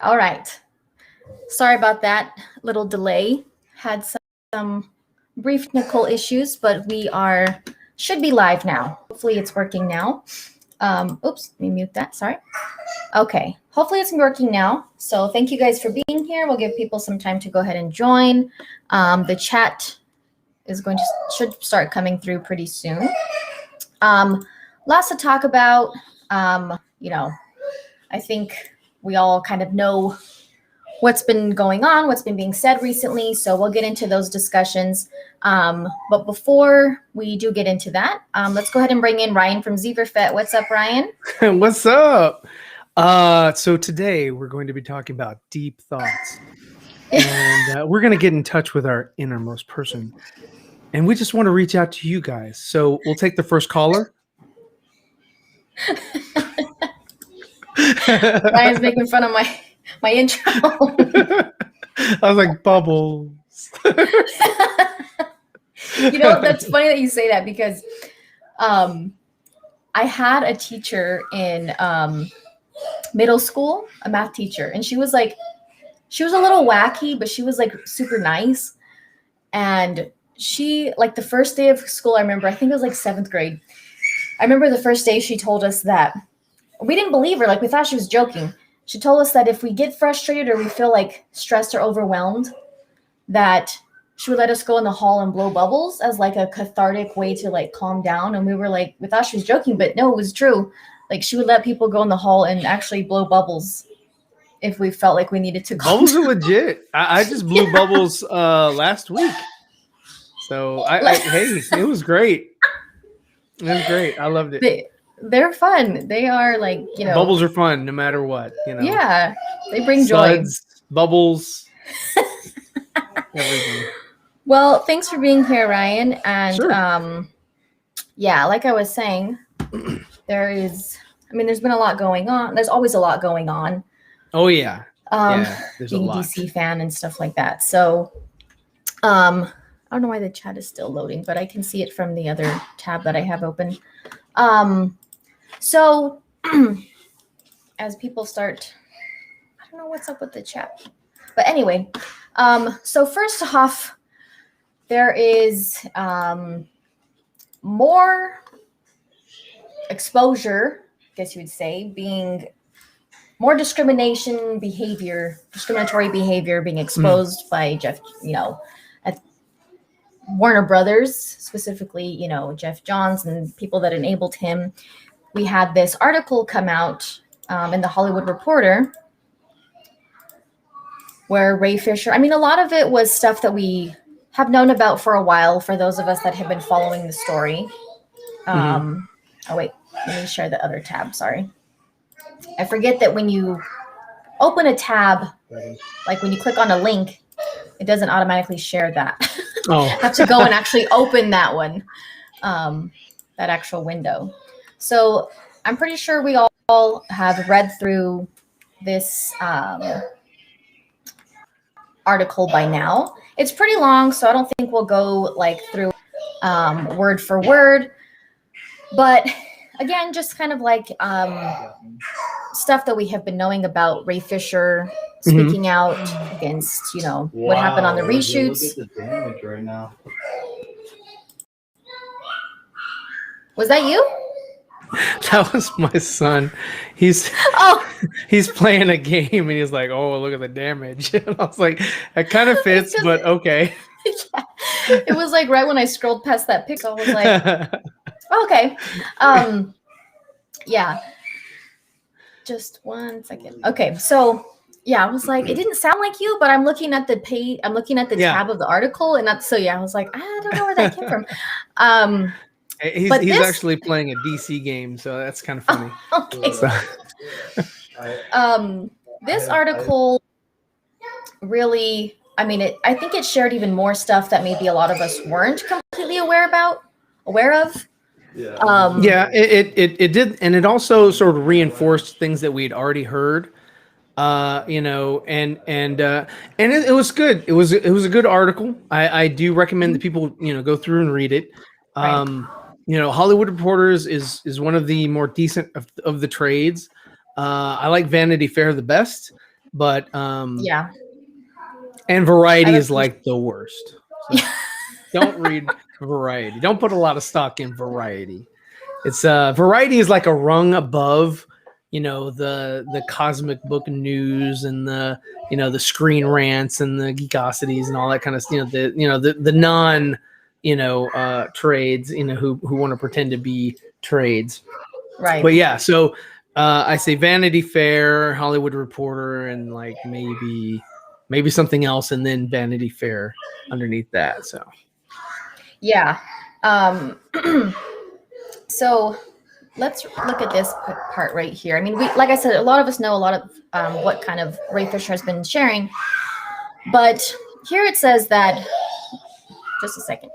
All right. Sorry about that little delay. Had some brief technical issues, but we should be live now. Hopefully it's working now. Oops, let me mute that. Sorry. Okay. Hopefully it's working now. So thank you guys for being here. We'll give people some time to go ahead and join. The chat is should start coming through pretty soon. Lots to talk about. I think we all kind of know what's been going on, what's been being said recently. So we'll get into those discussions. But before we do get into that, let's go ahead and bring in Ryan from Zeverfet. What's up, Ryan? What's up? So today we're going to be talking about deep thoughts. And we're going to get in touch with our innermost person. And we just want to reach out to you guys. So we'll take the first caller. Ryan's making fun of my intro. I was like, bubbles. That's funny that you say that because I had a teacher in middle school, a math teacher, and she was a little wacky, but she was like super nice. And she, like, the first day of school, I remember, I think it was like 7th grade. I remember the first day she told us that we didn't believe her. Like, we thought she was joking. She told us that if we get frustrated or we feel like stressed or overwhelmed, that she would let us go in the hall and blow bubbles as like a cathartic way to like calm down. And we were like, we thought she was joking, but no, it was true. Like, she would let people go in the hall and actually blow bubbles if we felt like we needed to calm Bubbles down. are legit. I just blew bubbles last week. So hey, it was great. It was great. I loved it. They're fun. They are like, Bubbles are fun no matter what, Yeah, they bring Suds, joy. Bubbles, everything. Well, thanks for being here, Ryan. And Sure. like I was saying, there's been a lot going on. There's always a lot going on. Oh yeah. There's being a DC fan and stuff like that. So I don't know why the chat is still loading, but I can see it from the other tab that I have open. So as people start, I don't know what's up with the chat, but anyway, so first off, there is more exposure, I guess you would say, being more discriminatory behavior being exposed by Jeff, at Warner Brothers, specifically, Jeff Johns and people that enabled him. We had this article come out in the Hollywood Reporter where Ray Fisher, a lot of it was stuff that we have known about for a while for those of us that have been following the story. Oh, wait, let me share the other tab. Sorry. I forget that when you open a tab, like when you click on a link, it doesn't automatically share that. Oh. Have to go and actually open that one, that actual window. So I'm pretty sure we all have read through this article by now. It's pretty long, so I don't think we'll go like through word for word. But again, just kind of like stuff that we have been knowing about Ray Fisher speaking out against, what happened on the reshoots. Look at the damage right now. Was that you? That was my son. He's playing a game and he's like, "Oh, look at the damage." And I was like, "That kind of fits, but okay." Yeah. It was like right when I scrolled past that picture, I was like, okay. Yeah. Just 1 second. Okay, so yeah, I was like, it didn't sound like you, but I'm looking at the page. I'm looking at the tab of the article, and that's I was like, I don't know where that came from. He's actually playing a DC game, so that's kind of funny. Okay. So. This article really, I think it shared even more stuff that maybe a lot of us weren't completely aware of. Yeah. It did, and it also sort of reinforced things that we'd already heard. And it was good. It was a good article. I do recommend that people go through and read it. Hollywood Reporters is one of the more decent of the trades. I like Vanity Fair the best. but Yeah. and Variety I've is like the worst. So don't read Variety. Don't put a lot of stock in Variety. It's Variety is like a rung above, the cosmic book news and the Screen Rants and the Geekosities and all that kind of the non trades who want to pretend to be trades. Right. But yeah, so I say Vanity Fair, Hollywood Reporter, and like maybe something else, and then Vanity Fair underneath that. So yeah. So let's look at this part right here. I mean, like I said, a lot of us know a lot of what kind of Ray Fisher has been sharing, but here it says that. Just a second.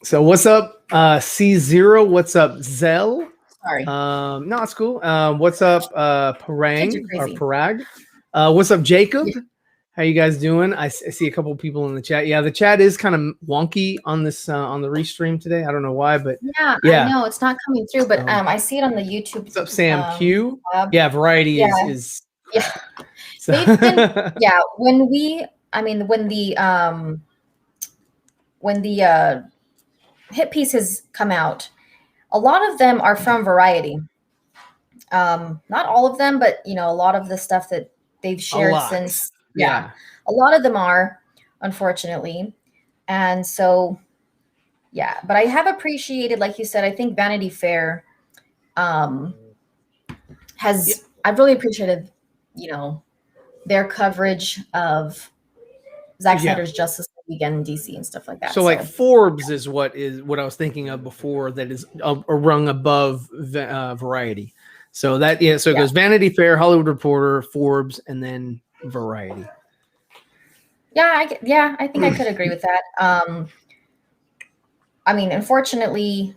So what's up, C0? What's up, Zell? Sorry. No, it's cool. What's up, Parang or crazy. Parag? What's up, Jacob? Yeah. How you guys doing? I see a couple people in the chat. Yeah, the chat is kind of wonky on this on the restream today. I don't know why, but yeah, I know it's not coming through. But I see it on the YouTube. What's up, Sam Q? Yeah, Variety is. Yeah. So. They've been, yeah. When the hit pieces come out, a lot of them are from Variety. Not all of them, but a lot of the stuff that they've shared since. Yeah, a lot of them are, unfortunately, and so yeah. But I have appreciated, like you said, I think Vanity Fair has. I've really appreciated, their coverage of Zack Snyder's Justice League and DC and stuff like that. So like Forbes is what I was thinking of before. That is a rung above Variety. So that so it goes Vanity Fair, Hollywood Reporter, Forbes, and then Variety. Yeah, I think I could agree with that. I mean, unfortunately,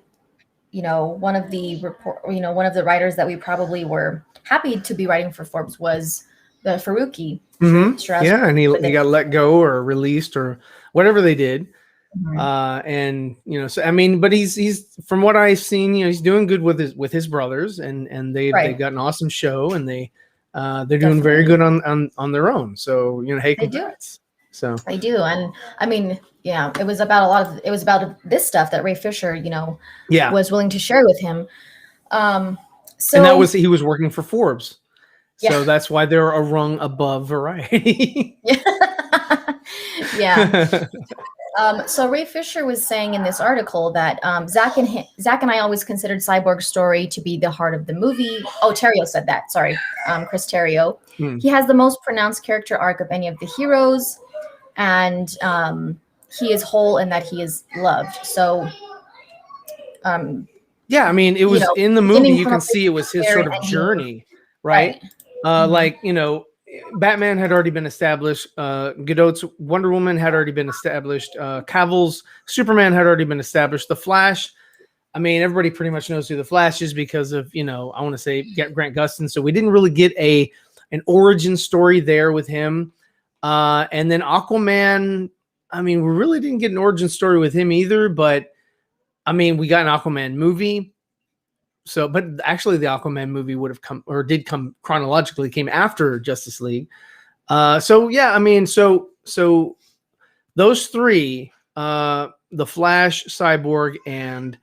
one of the writers that we probably were happy to be writing for Forbes was the Faruqi. Mm-hmm. Yeah, and he got let go or released or whatever they did. Mm-hmm. And so I mean, but he's from what I've seen, he's doing good with his brothers, and they've got an awesome show, and they're doing very good on their own. So hey, congrats. So they do, and I mean, it was about this stuff that Ray Fisher, was willing to share with him. So and that was he was working for Forbes. So that's why they're a rung above Variety. Yeah. So Ray Fisher was saying in this article that Zack and I always considered Cyborg's story to be the heart of the movie. Oh, Terrio said that. Sorry, Chris Terrio. He has the most pronounced character arc of any of the heroes, and he is whole in that he is loved. So, yeah, I mean, it was in the movie. You can see it was his sort of journey, right? Like Batman had already been established. Godot's Wonder Woman had already been established. Cavill's Superman had already been established. The Flash, I mean, everybody pretty much knows who the Flash is because of I want to say Grant Gustin. So we didn't really get an origin story there with him. And then Aquaman, I mean, we really didn't get an origin story with him either. But I mean, we got an Aquaman movie. So, but actually, the Aquaman movie would have did come chronologically, came after Justice League. So yeah, I mean, so those three, the Flash, Cyborg, and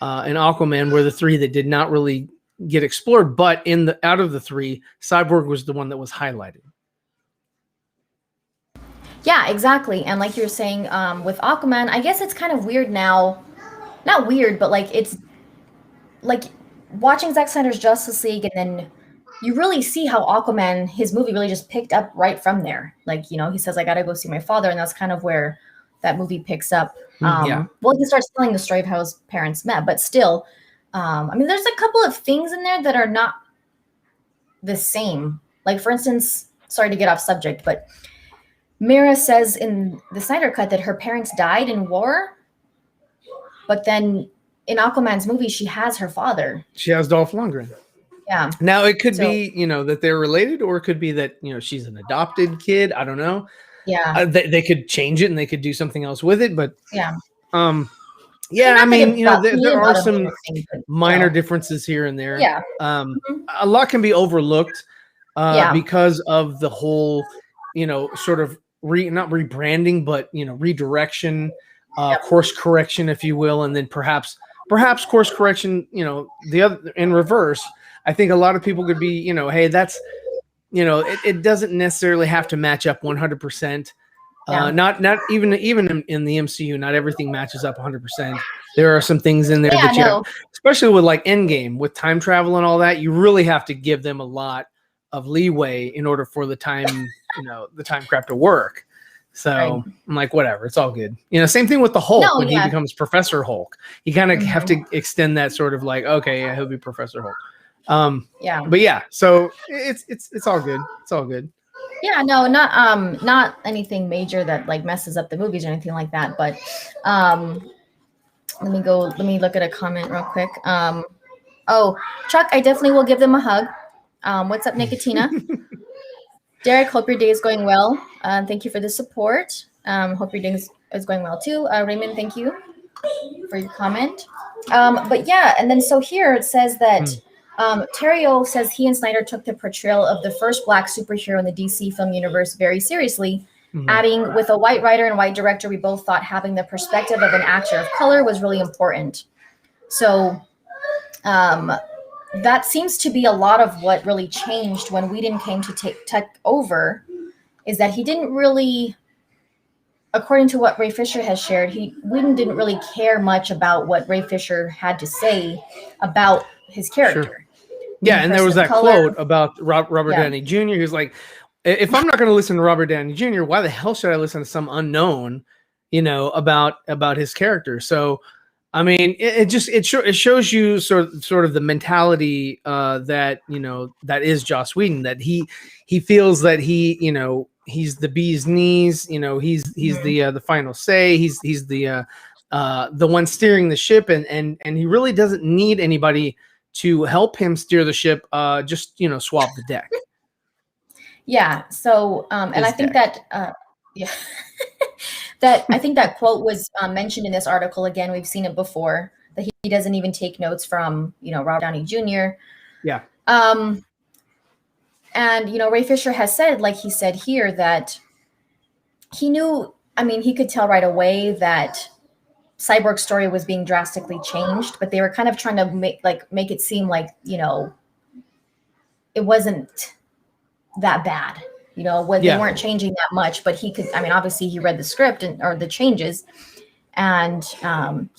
Aquaman were the three that did not really get explored. But out of the three, Cyborg was the one that was highlighted. Yeah, exactly. And like you were saying, with Aquaman, I guess it's kind of weird now. Not weird, but like it's like watching Zack Snyder's Justice League, and then you really see how Aquaman, his movie, really just picked up right from there. Like, he says, I got to go see my father. And that's kind of where that movie picks up. Well, he starts telling the story of how his parents met, but still, I mean, there's a couple of things in there that are not the same. Like, for instance, sorry to get off subject, but Mira says in the Snyder Cut that her parents died in war, but then in Aquaman's movie, she has her father. She has Dolph Lundgren. Yeah. Now it could be, that they're related, or it could be that, she's an adopted kid. I don't know. Yeah. They could change it and they could do something else with it, but yeah. Yeah, not I mean, he did there a are lot of some interesting, but minor still. differences here and there. Yeah. Mhm. A lot can be overlooked Yeah. because of the whole, sort of not rebranding, but redirection, Yep. course correction, if you will, and then perhaps course correction. The other in reverse. I think a lot of people could be, hey, that's it doesn't necessarily have to match up 100%. Yeah. Not even in the MCU, not everything matches up 100%. There are some things in there Yeah. that you have, No. especially with like Endgame, with time travel and all that. You really have to give them a lot of leeway in order for the time crap to work. Right. So I'm like, whatever, it's all good. Same thing with the No. Hulk when he Yeah. becomes Professor Hulk. You kind of have Mhm. to extend that sort of like, okay, yeah, he'll be Professor Hulk. Yeah. But yeah, so it's all good. It's all good. Yeah. No. Not anything major that like messes up the movies or anything like that. But let me go. Let me look at a comment real quick. Oh, Chuck, I definitely will give them a hug. What's up, Nicotina? Derek, hope your day is going well. Thank you for the support. Hope your day is going well too. Raymond, thank you for your comment. But yeah, and then so here it says that Terrio says he and Snyder took the portrayal of the first Black superhero in the DC film universe very seriously, adding, with a white writer and white director, we both thought having the perspective of an actor of color was really important. So that seems to be a lot of what really changed when Whedon came to take over, is that he didn't really, according to what Ray Fisher has shared, Whedon didn't really care much about what Ray Fisher had to say about his character. Sure. Yeah, and there was that quote about Robert Downey Jr. He was like, if I'm not going to listen to Robert Downey Jr., why the hell should I listen to some unknown, about his character? So, I mean, it shows you sort of the mentality that that is Joss Whedon, that he feels that he's the bee's knees, he's the final say, he's the one steering the ship, and he really doesn't need anybody to help him steer the ship. Just swap the deck. Yeah. So, and I think that, yeah, I think that quote was mentioned in this article. Again, we've seen it before, that he doesn't even take notes from, Robert Downey Jr. Yeah. And, Ray Fisher has said, like he said here, that he knew, I mean, he could tell right away that Cyborg's story was being drastically changed, but they were kind of trying to make it seem like, it wasn't that bad. They weren't changing that much, but he could, I mean, obviously he read the script or the changes. And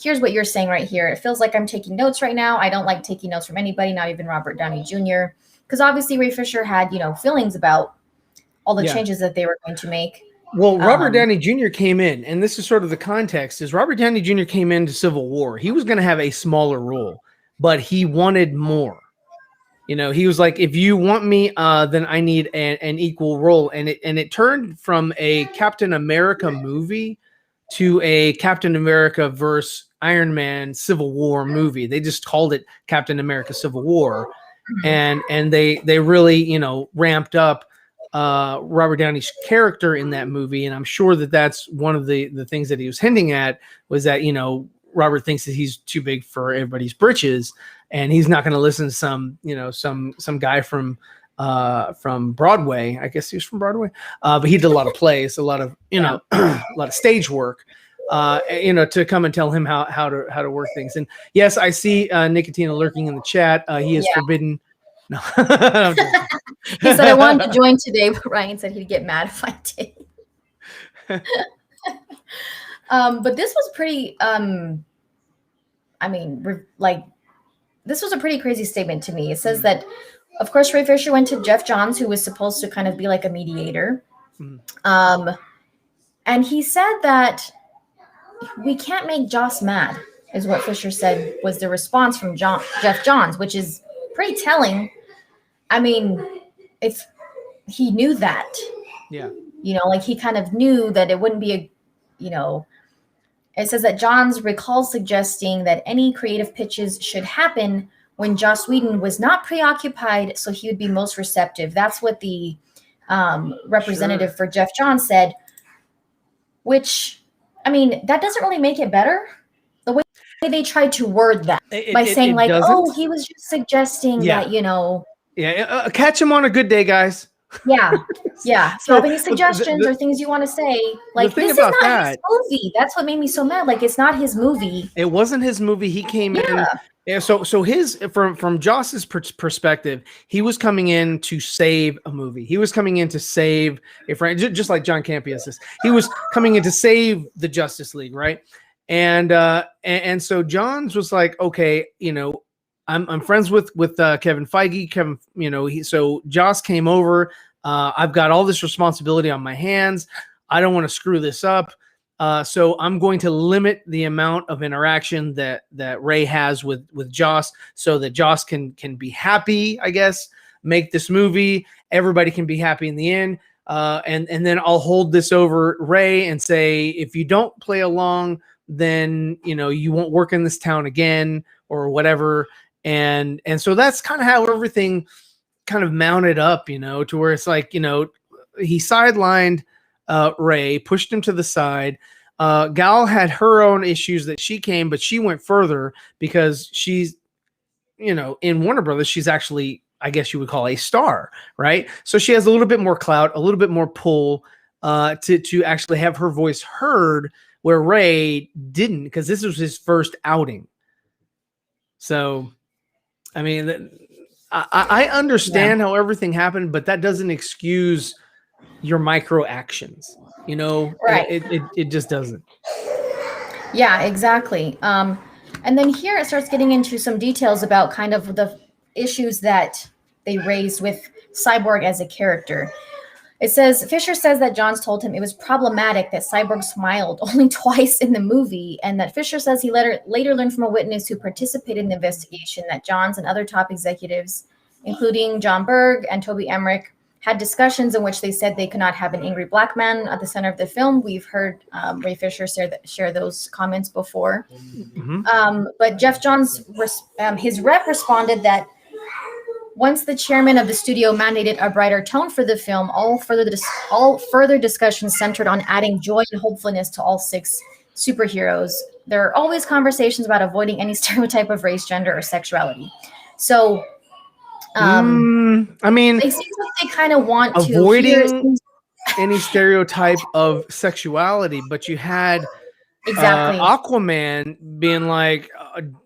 here's what you're saying right here. It feels like I'm taking notes right now. I don't like taking notes from anybody, not even Robert Downey Jr. Because obviously Ray Fisher had, feelings about all the changes that they were going to make. Well, Robert Downey Jr. came in, and this is sort of the context, is Robert Downey Jr. came into Civil War. He was going to have a smaller role, but he wanted more. He was like, if you want me, then I need an equal role. And it turned from a Captain America movie to a Captain America versus Iron Man Civil War movie. They just called it Captain America Civil War. And they really, ramped up Robert Downey's character in that movie. And I'm sure that that's one of the things that he was hinting at, was that, Robert thinks that he's too big for everybody's britches, and he's not going to listen to some guy from Broadway. I guess he was from Broadway, but he did a lot of plays, a lot of a lot of stage work, to come and tell him how to work things. And yes, I see Nicotina lurking in the chat. He is forbidden. No, he said I wanted to join today, but Ryan said he'd get mad if I did. But this was pretty. This was a pretty crazy statement to me. It says that, of course, Ray Fisher went to Jeff Johns, who was supposed to kind of be like a mediator. And he said that we can't make Joss mad, is what Fisher said was the response from Jeff Johns, which is pretty telling. I mean, if he knew that, he kind of knew that it wouldn't be it says that Johns recalls suggesting that any creative pitches should happen when Joss Whedon was not preoccupied, so he would be most receptive. That's what the representative for Jeff Johns said, which, I mean, that doesn't really make it better. The way they tried to word that by saying like, doesn't. oh, he was just suggesting that, you know. Yeah, catch him on a good day, guys. Yeah. Yeah. So, have any suggestions or things you want to say? Like, this is not his movie. That's what made me so mad. Like, it's not his movie. It wasn't his movie. He came in. Yeah, so his from Joss's perspective, he was coming in to save a movie. He was coming in to save a friend, just like John Campea says. He was coming in to save the Justice League, right? And so Johns was like, okay, you know, I'm friends with Kevin Feige. Kevin, you know, so Joss came over. I've got all this responsibility on my hands. I don't want to screw this up. So I'm going to limit the amount of interaction that Ray has with Joss, so that Joss can be happy, I guess, make this movie. Everybody can be happy in the end. And then I'll hold this over Ray and say, if you don't play along, then, you know, you won't work in this town again or whatever. And so that's kind of how everything kind of mounted up, you know, to where it's like, you know, he sidelined Ray, pushed him to the side. Gal had her own issues that she came, but she went further because she's, you know, in Warner Brothers, she's actually, I guess you would call a star, right? So she has a little bit more clout, a little bit more pull to actually have her voice heard, where Ray didn't, because this was his first outing. So, I mean, I understand how everything happened, but that doesn't excuse your micro actions, you know. Right. It just doesn't. Yeah, exactly. And then here it starts getting into some details about kind of the issues that they raised with Cyborg as a character. It says, Fisher says that Johns told him it was problematic that Cyborg smiled only twice in the movie, and that Fisher says he later learned from a witness who participated in the investigation that Johns and other top executives, including John Berg and Toby Emmerich, had discussions in which they said they could not have an angry black man at the center of the film. We've heard Ray Fisher share those comments before. Mm-hmm. But Jeff Johns, his rep responded that once the chairman of the studio mandated a brighter tone for the film, all further discussions centered on adding joy and hopefulness to all 6 superheroes. There are always conversations about avoiding any stereotype of race, gender, or sexuality. So, I mean, it seems like they kind of want avoiding any stereotype of sexuality, but you had Aquaman being like,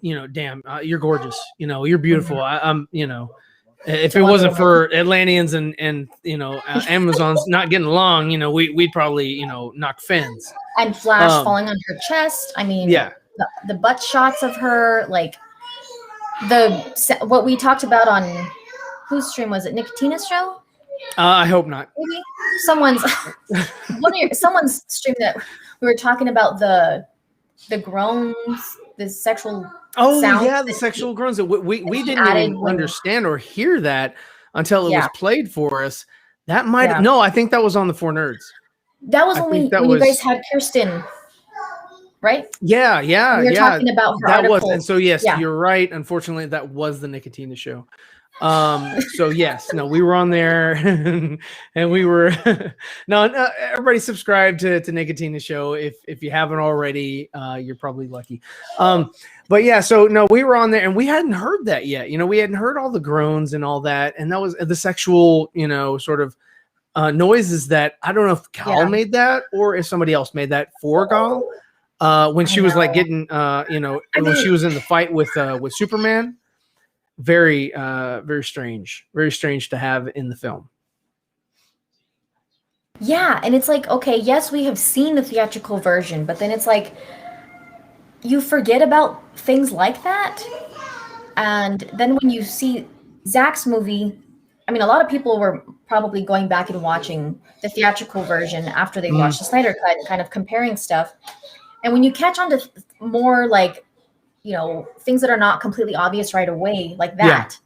you know, damn, you're gorgeous, you know, you're beautiful. I'm, you know, if it wasn't for Atlanteans and you know, Amazons not getting along, you know, we'd probably, you know, knock fins. And Flash falling on her chest. I mean, the butt shots of her, like what we talked about on whose stream was it? Nicotina's show? I hope not. Maybe someone's stream that we were talking about the groans, the sexual. Oh yeah, the sexual groans. We didn't even understand or hear that until it was played for us. That might no, I think that was on the 4 Nerds. That was when you guys had Kirsten, right? Yeah. You're talking about her that article. Was, and so yes, you're right. Unfortunately, that was the Nicotina show. So yes, no, we were on there and we were no, everybody subscribe to Nicotina show. If you haven't already, you're probably lucky. But yeah, so no, we were on there and we hadn't heard that yet. You know, we hadn't heard all the groans and all that. And that was the sexual, you know, sort of noises that I don't know if Gal made that or if somebody else made that for Gal when she was like getting, you know, when she was in the fight with Superman. Very strange to have in the film. Yeah, and it's like, okay, yes, we have seen the theatrical version, but then it's like you forget about things like that. And then when you see Zack's movie, I mean, a lot of people were probably going back and watching the theatrical version after they watched the Snyder cut and kind of comparing stuff. And when you catch on to more like, you know, things that are not completely obvious right away, like that,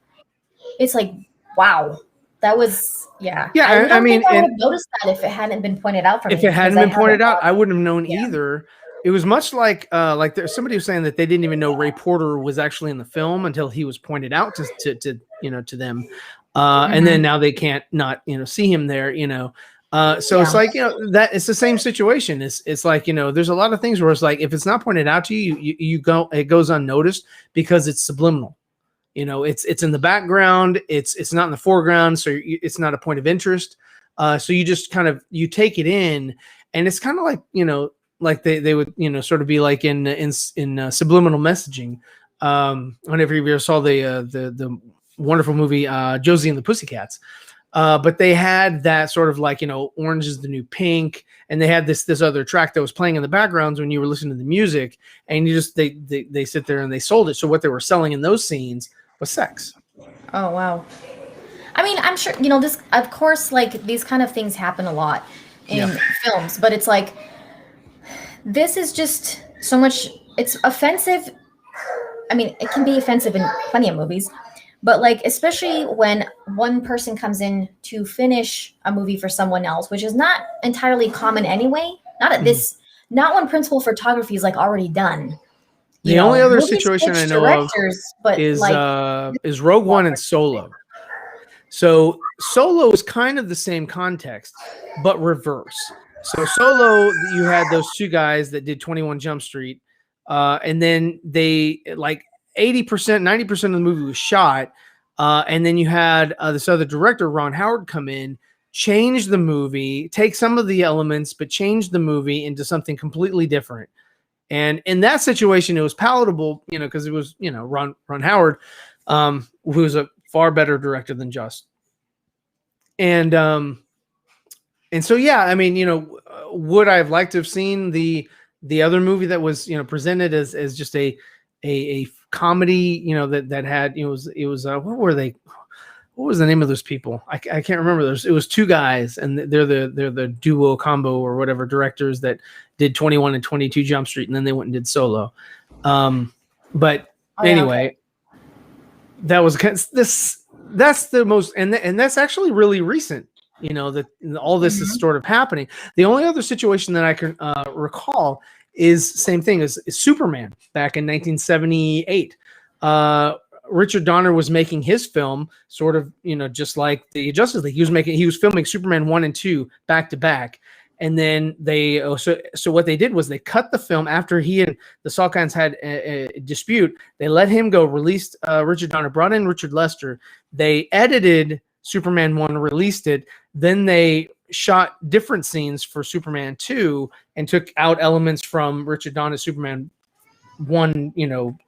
it's like, wow, that was, I mean, I would have noticed that if it hadn't been pointed out for me. If it hadn't been pointed out, I wouldn't have known either. It was much like somebody was saying that they didn't even know Ray Porter was actually in the film until he was pointed out to you know, to them. And then now they can't not, you know, see him there, you know. So it's like, that it's the same situation. It's like, there's a lot of things where it's like, if it's not pointed out to you, it goes unnoticed because it's subliminal. It's in the background. It's not in the foreground. So it's not a point of interest. So you just you take it in, and it's kind of like, like they would, sort of be like in subliminal messaging. Whenever you ever saw the wonderful movie, Josie and the Pussycats. But they had that sort of like, orange is the new pink. And they had this other track that was playing in the backgrounds when you were listening to the music, and they sit there and they sold it. So what they were selling in those scenes was sex. Oh, wow. I mean, I'm sure, this, of course, like these kind of things happen a lot in films, but it's like, this is just so much, it's offensive. I mean, it can be offensive in plenty of movies, but like, especially when one person comes in to finish a movie for someone else, which is not entirely common anyway. Not when principal photography is like already done. The only other situation I know of is Rogue One and Solo. So Solo is kind of the same context, but reverse. So Solo, you had those two guys that did 21 Jump Street, and then they like 80%, 90% of the movie was shot, and then you had this other director, Ron Howard, come in, change the movie, take some of the elements, but change the movie into something completely different. And in that situation, it was palatable, because it was, Ron Howard, who was a far better director than Just. And so, yeah, I mean, would I have liked to have seen the other movie that was, presented as just a comedy, that had, it was what were they? What was the name of those people? I can't remember. It was two guys, and they're the duo combo or whatever directors that did 21 and 22 Jump Street, and then they went and did Solo. But anyway, that was this. That's the most, and that's actually really recent. That all this is sort of happening. The only other situation that I can recall is same thing as Superman back in 1978. Richard Donner was making his film, sort of, just like the Justice League. He was filming Superman 1 and 2 back to back, and then so what they did was they cut the film after he and the Salkinds had a dispute. They let him go, released Richard Donner, brought in Richard Lester. They edited Superman 1, released it. Then they shot different scenes for Superman 2 and took out elements from Richard Donner's Superman 1,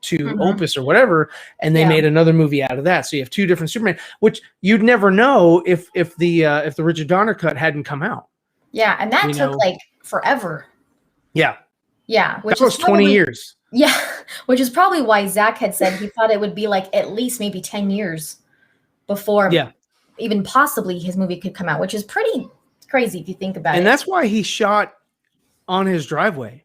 to opus or whatever, and they made another movie out of that. So you have two different Superman, which you'd never know if the Richard Donner cut hadn't come out. Yeah, and that took like forever. Yeah. Yeah, which was 20 years. Yeah, which is probably why Zack had said he thought it would be like at least maybe 10 years before even possibly his movie could come out, which is pretty crazy if you think about it. And that's why he shot on his driveway.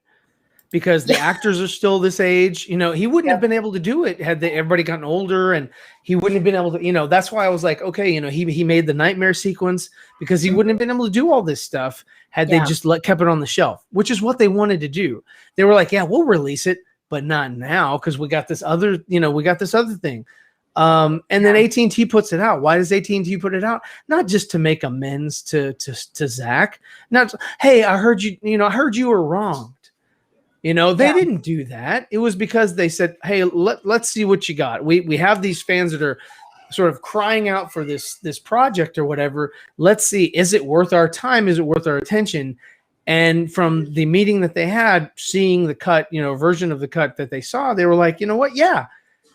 Because the actors are still this age, he wouldn't have been able to do it had everybody gotten older, and he wouldn't have been able to, that's why I was like, okay, he made the nightmare sequence because he wouldn't have been able to do all this stuff had they just kept it on the shelf, which is what they wanted to do. They were like, yeah, we'll release it, but not now because we got this other, thing. And then AT&T puts it out. Why does AT&T put it out? Not just to make amends to Zack. Not, hey, I heard you were wrong. They didn't do that. It was because they said, hey, let's see what you got. We have these fans that are sort of crying out for this project or whatever. Let's see, is it worth our time? Is it worth our attention? And from the meeting that they had, seeing the cut, version of the cut that they saw, they were like, you know what? Yeah.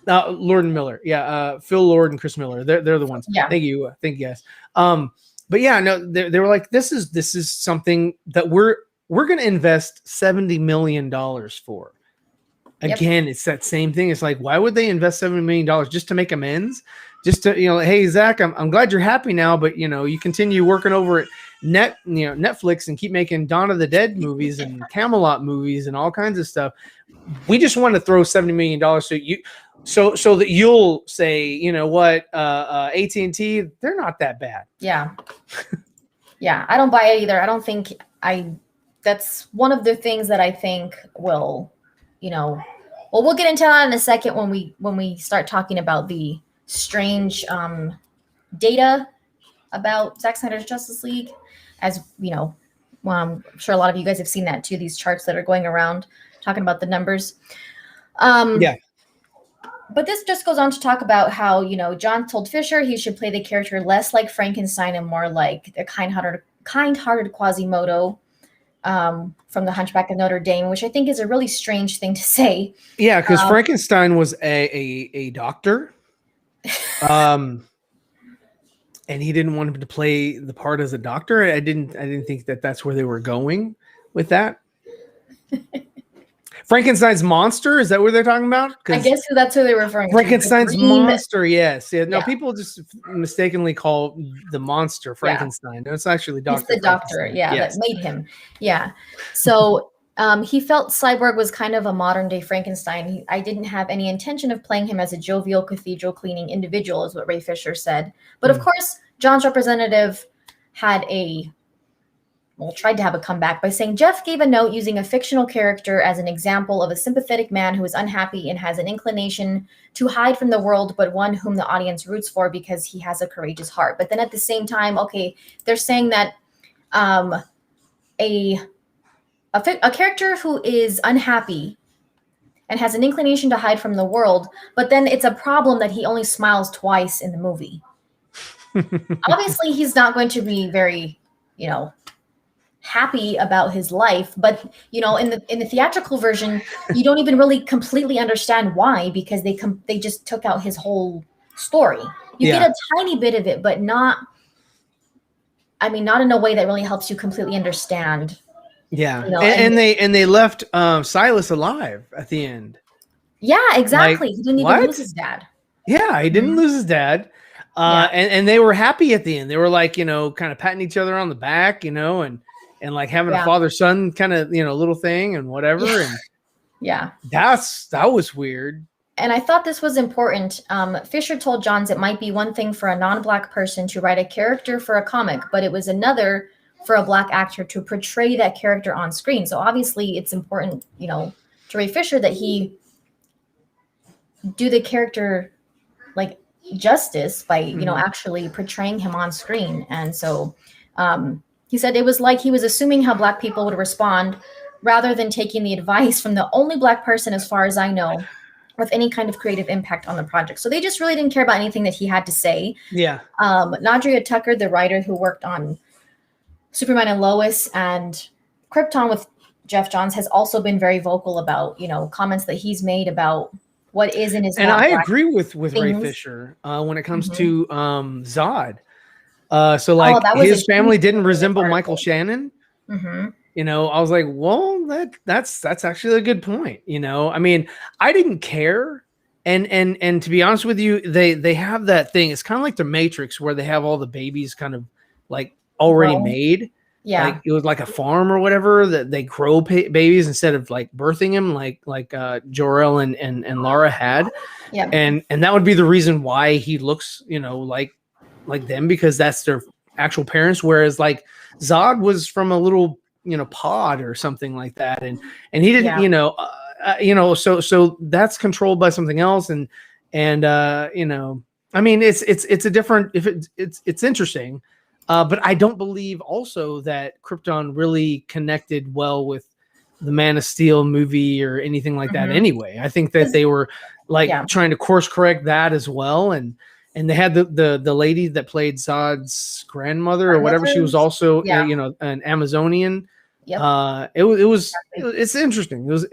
Lord and Miller. Yeah. Phil Lord and Chris Miller. They're the ones. Yeah. Thank you. Thank you guys. But yeah, no, they were like, this is something that we're going to invest $70 million for. Again, it's that same thing. It's like, why would they invest $70 million just to make amends? Just to, hey, Zack, I'm glad you're happy now, but, you continue working over at Netflix and keep making Dawn of the Dead movies and Camelot movies and all kinds of stuff. We just want to throw $70 million so that you'll say, you know what, AT&T, they're not that bad. Yeah. Yeah, I don't buy it either. I don't think that's one of the things that I think will, we'll get into that in a second when we start talking about the strange data about Zack Snyder's Justice League. As you know, I'm sure a lot of you guys have seen that too. These charts that are going around talking about the numbers. Yeah. But this just goes on to talk about how, John told Fisher he should play the character less like Frankenstein and more like a kind-hearted Quasimodo from The Hunchback of Notre Dame, which I think is a really strange thing to say. Yeah, because Frankenstein was a doctor. And he didn't want him to play the part as a doctor. I didn't think that that's where they were going with that. Frankenstein's monster, is that what they're talking about? I guess that's who they're referring Frankenstein's to. monster, yes. Yeah, no, people just mistakenly call the monster Frankenstein. No, it's actually Dr. It's the doctor, that made him. Yeah. So he felt Cyborg was kind of a modern day Frankenstein. I didn't have any intention of playing him as a jovial cathedral cleaning individual, is what Ray Fisher said. But of course, John's representative tried to have a comeback by saying Jeff gave a note using a fictional character as an example of a sympathetic man who is unhappy and has an inclination to hide from the world, but one whom the audience roots for because he has a courageous heart. But then at the same time, they're saying that a character who is unhappy and has an inclination to hide from the world, but then it's a problem that he only smiles twice in the movie. Obviously, he's not going to be very, happy about his life, but in the theatrical version, you don't even really completely understand why, because they just took out his whole story. You get a tiny bit of it, but not in a way that really helps you completely understand. Yeah, and they left Silas alive at the end. Yeah, exactly. He didn't even lose his dad. Yeah, he didn't lose his dad. And they were happy at the end. They were like, kind of patting each other on the back, and like having a father-son kind of, little thing and whatever. And that was weird. And I thought this was important. Fisher told Johns it might be one thing for a non-Black person to write a character for a comic, but it was another for a Black actor to portray that character on screen. So obviously it's important, to Ray Fisher that he do the character like justice by, actually portraying him on screen. And so he said it was like he was assuming how Black people would respond rather than taking the advice from the only Black person, as far as I know, with any kind of creative impact on the project. So they just really didn't care about anything that he had to say. Yeah. Nadria Tucker, the writer who worked on Superman and Lois and Krypton with Jeff Johns, has also been very vocal about, comments that he's made about what is and is not. And I agree with Ray Fisher when it comes to Zod. So like his family didn't resemble Michael Shannon. I was like, well, that's actually a good point. I didn't care. And to be honest with you, they have that thing. It's kind of like the Matrix where they have all the babies kind of like already made. Yeah. Like it was like a farm or whatever that they grow babies instead of like birthing them like Jor-El and Lara had. Yeah. And that would be the reason why he looks, like them, because that's their actual parents. Whereas like Zod was from a little, pod or something like that. And he didn't, so that's controlled by something else. And it's a different, it's interesting. But I don't believe also that Krypton really connected well with the Man of Steel movie or anything like that anyway. I think that they were trying to course correct that as well. And they had the lady that played Zod's grandmother or whatever. She was also, an Amazonian. Yep. It's interesting. It was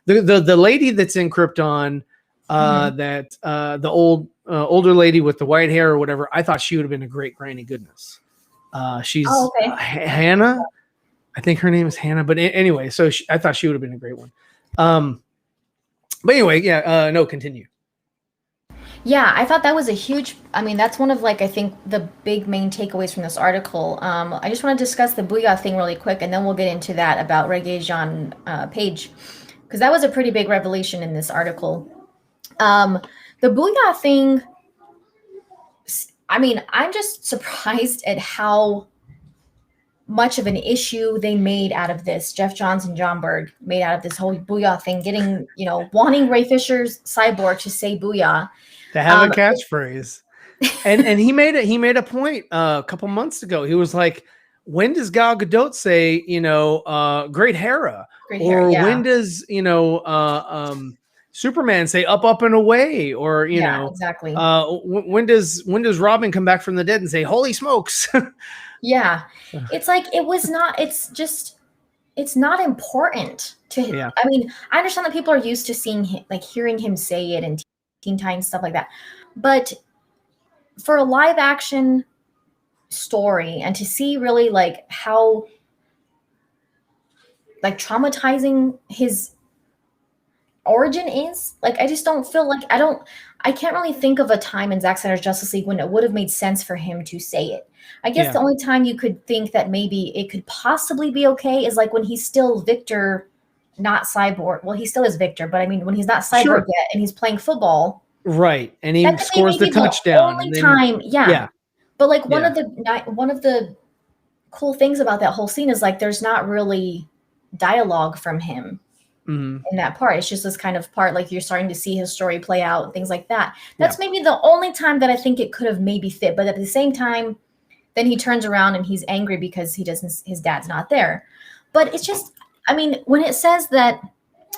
the lady that's in Krypton, that the older lady with the white hair or whatever. I thought she would have been a great Granny Goodness. She's Hannah. I think her name is Hannah. But anyway, so I thought she would have been a great one. But anyway, no, continue. Yeah, I thought that was a huge, that's one of I think the big main takeaways from this article. I just want to discuss the Booyah thing really quick, and then we'll get into that about Rege-jean page, because that was a pretty big revelation in this article. The Booyah thing, I'm just surprised at how much of an issue they made out of this. Jeff Johns and John Berg made out of this whole Booyah thing, getting, wanting Ray Fisher's Cyborg to say Booyah. To have a catchphrase. And he made a point a couple months ago. He was like, when does Gal Gadot say, great Hera? Great Or hair, yeah. when does, Superman say up and away? Or, exactly. when does Robin come back from the dead and say, holy smokes? Yeah. It's like, it's not important to him. Yeah. I mean, I understand that people are used to seeing him, like hearing him say it in Teen Titans, stuff like that. But for a live action story, and to see really like how like traumatizing his origin is, like, I just don't feel like I can't really think of a time in Zack Snyder's Justice League when it would have made sense for him to say it. I guess the only time you could think that maybe it could possibly be okay is like when he's still Victor, not Cyborg. Well, he still is Victor, but I mean when he's not Cyborg yet and he's playing football. Right. And he scores the touchdown. Only time, yeah. But like one of the cool things about that whole scene is like there's not really dialogue from him in that part. It's just this kind of part like you're starting to see his story play out and things like that. That's maybe the only time that I think it could have maybe fit. But at the same time, then he turns around and he's angry because his dad's not there. But it's just, I mean, when it says that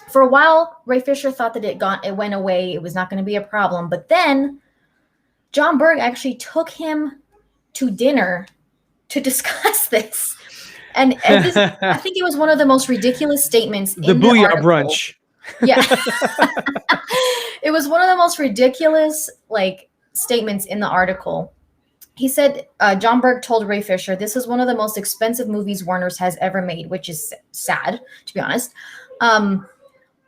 for a while, Ray Fisher thought that it went away, it was not going to be a problem. But then John Berg actually took him to dinner to discuss this. And this, I think it was one of the most ridiculous statements in the Booyah article. Brunch. Yeah. It was one of the most ridiculous like statements in the article. He said, John Berg told Ray Fisher, this is one of the most expensive movies Warner's has ever made, which is sad, to be honest.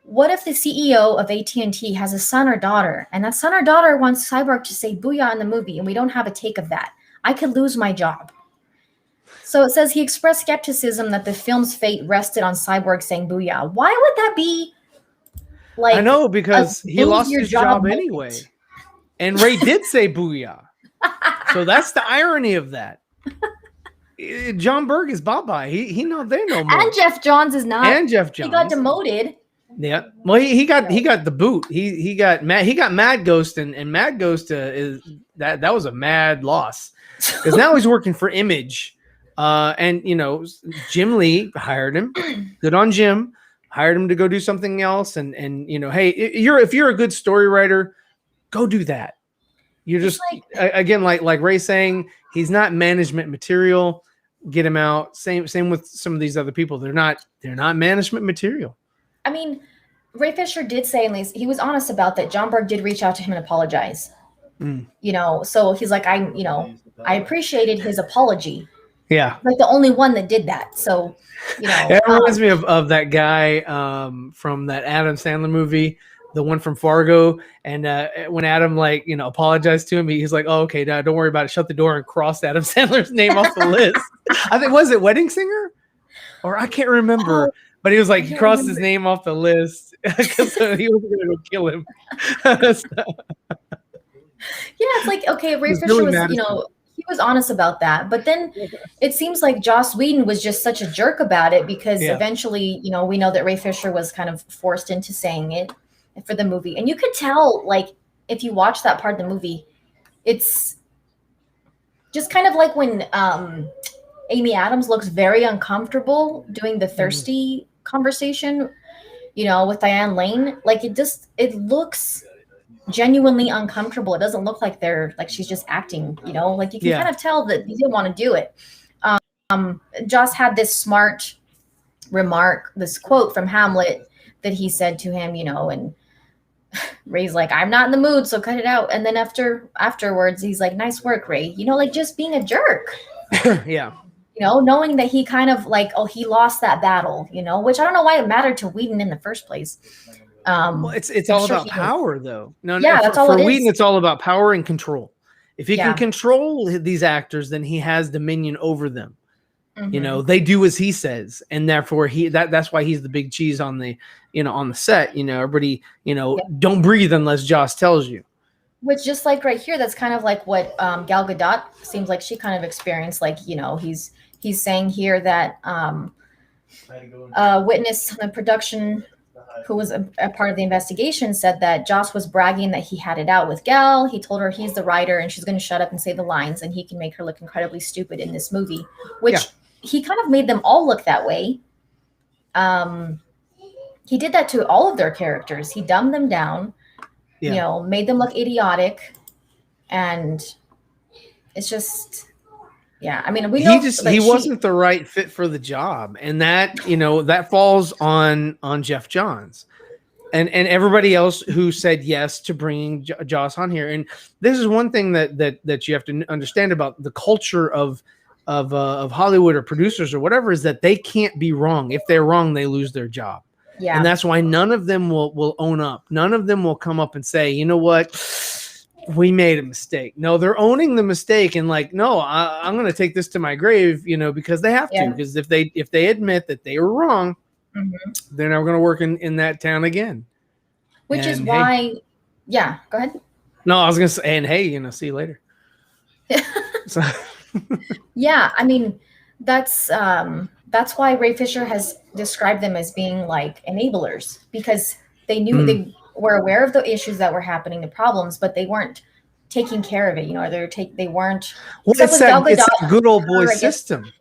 What if the CEO of AT&T has a son or daughter, and that son or daughter wants Cyborg to say Booyah in the movie, and we don't have a take of that? I could lose my job. So it says he expressed skepticism that the film's fate rested on Cyborg saying Booyah. Why would that be? Like, I know, because he lost his job anyway. And Ray did say Booyah. So that's the irony of that. John Berg is bye-bye. He not there no more. And Jeff Johns is not. And Jeff Johns. He got demoted. Yeah. Well, he got the boot. He got Mad Ghost, and Mad Ghost is that was a mad loss. Because now he's working for Image. And Jim Lee hired him. Good on Jim. Hired him to go do something else. And hey, if you're a good story writer, go do that. You're just again like Ray saying, he's not management material. Get him out. Same with some of these other people. They're not management material. I mean, Ray Fisher did say, at least he was honest about that. John Berg did reach out to him and apologize. So he's like, I appreciated his apology. Yeah. Like the only one that did that. So, it reminds me of that guy from that Adam Sandler movie, the one from Fargo. And when Adam apologized to him, he's like, oh, okay, no, don't worry about it. Shut the door, and crossed Adam Sandler's name off the list. I think, was it Wedding Singer? Or I can't remember. But he was like, he crossed his name off the list because he was going to go kill him. Yeah, it's like, okay, Ray Fisher was, he was honest about that. But then it seems like Joss Whedon was just such a jerk about it because eventually, we know that Ray Fisher was kind of forced into saying it for the movie. And you could tell, like, if you watch that part of the movie, it's just kind of like when Amy Adams looks very uncomfortable doing the thirsty conversation, with Diane Lane. Like, it looks genuinely uncomfortable. It doesn't look like she's just acting, like you can kind of tell that he didn't want to do it. Joss had this smart remark, this quote from Hamlet that he said to him, and Ray's like, I'm not in the mood, so cut it out. And then afterwards, he's like, nice work, Ray. Like just being a jerk. Yeah. Knowing that he kind of like, he lost that battle, which I don't know why it mattered to Whedon in the first place. Well, it's all about power, though. That's all it is. For Whedon, it's all about power and control. If he can control these actors, then he has dominion over them. They do as he says, and therefore that's why he's the big cheese on the on the set. Everybody don't breathe unless Joss tells you. Which, just like right here, that's kind of like what Gal Gadot seems like she kind of experienced. Like he's saying here that witness the production who was a part of the investigation, said that Joss was bragging that he had it out with Gal. He told her he's the writer and she's going to shut up and say the lines, and he can make her look incredibly stupid in this movie, which he kind of made them all look that way. He did that to all of their characters. He dumbed them down, made them look idiotic, and it's just, I mean, we know he wasn't the right fit for the job, and that that falls on Jeff Johns and everybody else who said yes to bringing Joss on here. And this is one thing that you have to understand about the culture of Hollywood or producers or whatever, is that they can't be wrong. If they're wrong, they lose their job. Yeah. And that's why none of them will own up. None of them will come up and say, you know what, we made a mistake. No, they're owning the mistake and like, no, I'm going to take this to my grave, because they have to. Because if they admit that they were wrong, they're never going to work in that town again. Which is why, go ahead. No, I was going to say, and hey, see you later. So. Yeah, I mean, that's why Ray Fisher has described them as being like enablers, because they knew they were aware of the issues that were happening, the problems, but they weren't taking care of it. They weren't. Well, it's a good old boy system,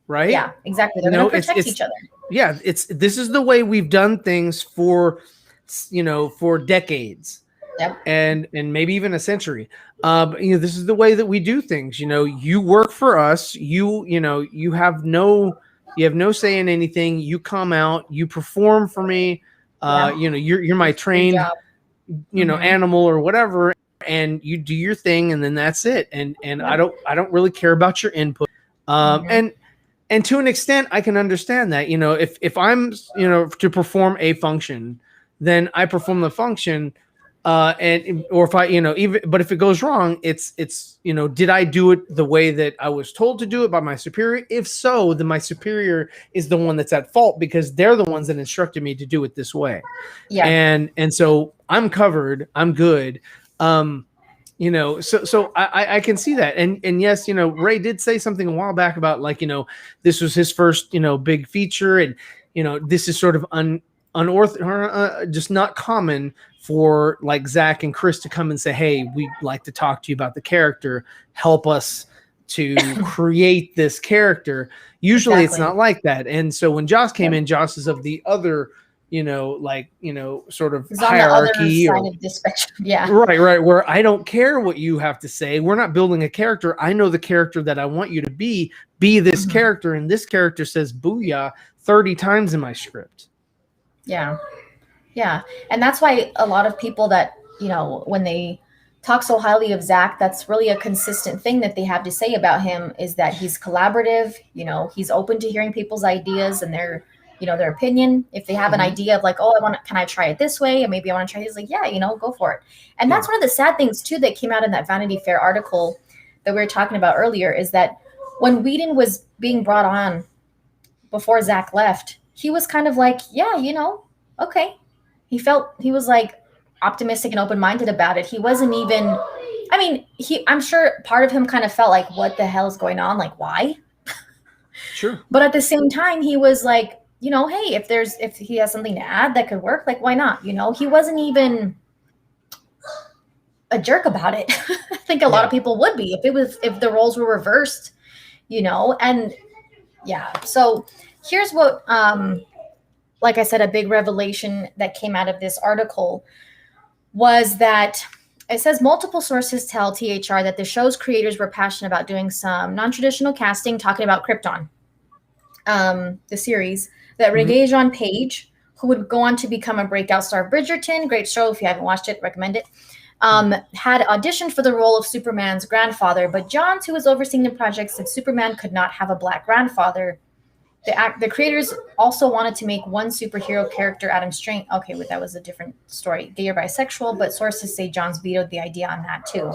right? Yeah, exactly. They're going to protect each other. Yeah, this is the way we've done things for decades. Yep. And maybe even a century. This is the way that we do things. You work for us. You have no say in anything. You come out. You perform for me. You're my trained, animal or whatever, and you do your thing, and then that's it. And I don't really care about your input. And to an extent, I can understand that. If I'm to perform a function, then I perform the function. But if it goes wrong, it's did I do it the way that I was told to do it by my superior? If so, then my superior is the one that's at fault, because they're the ones that instructed me to do it this way. Yeah. And so I'm covered. I'm good. So I can see that. And yes, Ray did say something a while back about this was his first, big feature. And, this is sort of unorthodox, just not common for like Zack and Chris to come and say, hey, we'd like to talk to you about the character. Help us to create this character. Usually It's not like that. And so when Joss came in, Joss is of the other, sort of He's hierarchy. On the other side of this spectrum. Yeah. Right. Where I don't care what you have to say. We're not building a character. I know the character that I want you to be this character. And this character says Booyah 30 times in my script. Yeah. Yeah. And that's why a lot of people that, when they talk so highly of Zack, that's really a consistent thing that they have to say about him, is that he's collaborative. He's open to hearing people's ideas and their opinion. If they have an idea of like, oh, can I try it this way? And maybe I want to try this. Like, go for it. And that's one of the sad things too, that came out in that Vanity Fair article that we were talking about earlier, is that when Whedon was being brought on before Zack left, he was kind of like, okay. He was like optimistic and open-minded about it. He wasn't even, I'm sure part of him kind of felt like, what the hell is going on? Like, why? Sure. But at the same time, he was like, hey, if he has something to add that could work, like, why not? He wasn't even a jerk about it. I think a lot of people would be if the roles were reversed, and so here's what, like I said, a big revelation that came out of this article was that it says multiple sources tell THR that the show's creators were passionate about doing some non-traditional casting, talking about Krypton, the series, that Rege-jean Page, who would go on to become a breakout star of Bridgerton, great show. If you haven't watched it, recommend it, had auditioned for the role of Superman's grandfather, but Johns, who was overseeing the project, said Superman could not have a black grandfather. The creators also wanted to make one superhero character, Adam Strange. Okay, that was a different story. Gay or bisexual, but sources say Johns vetoed the idea on that too.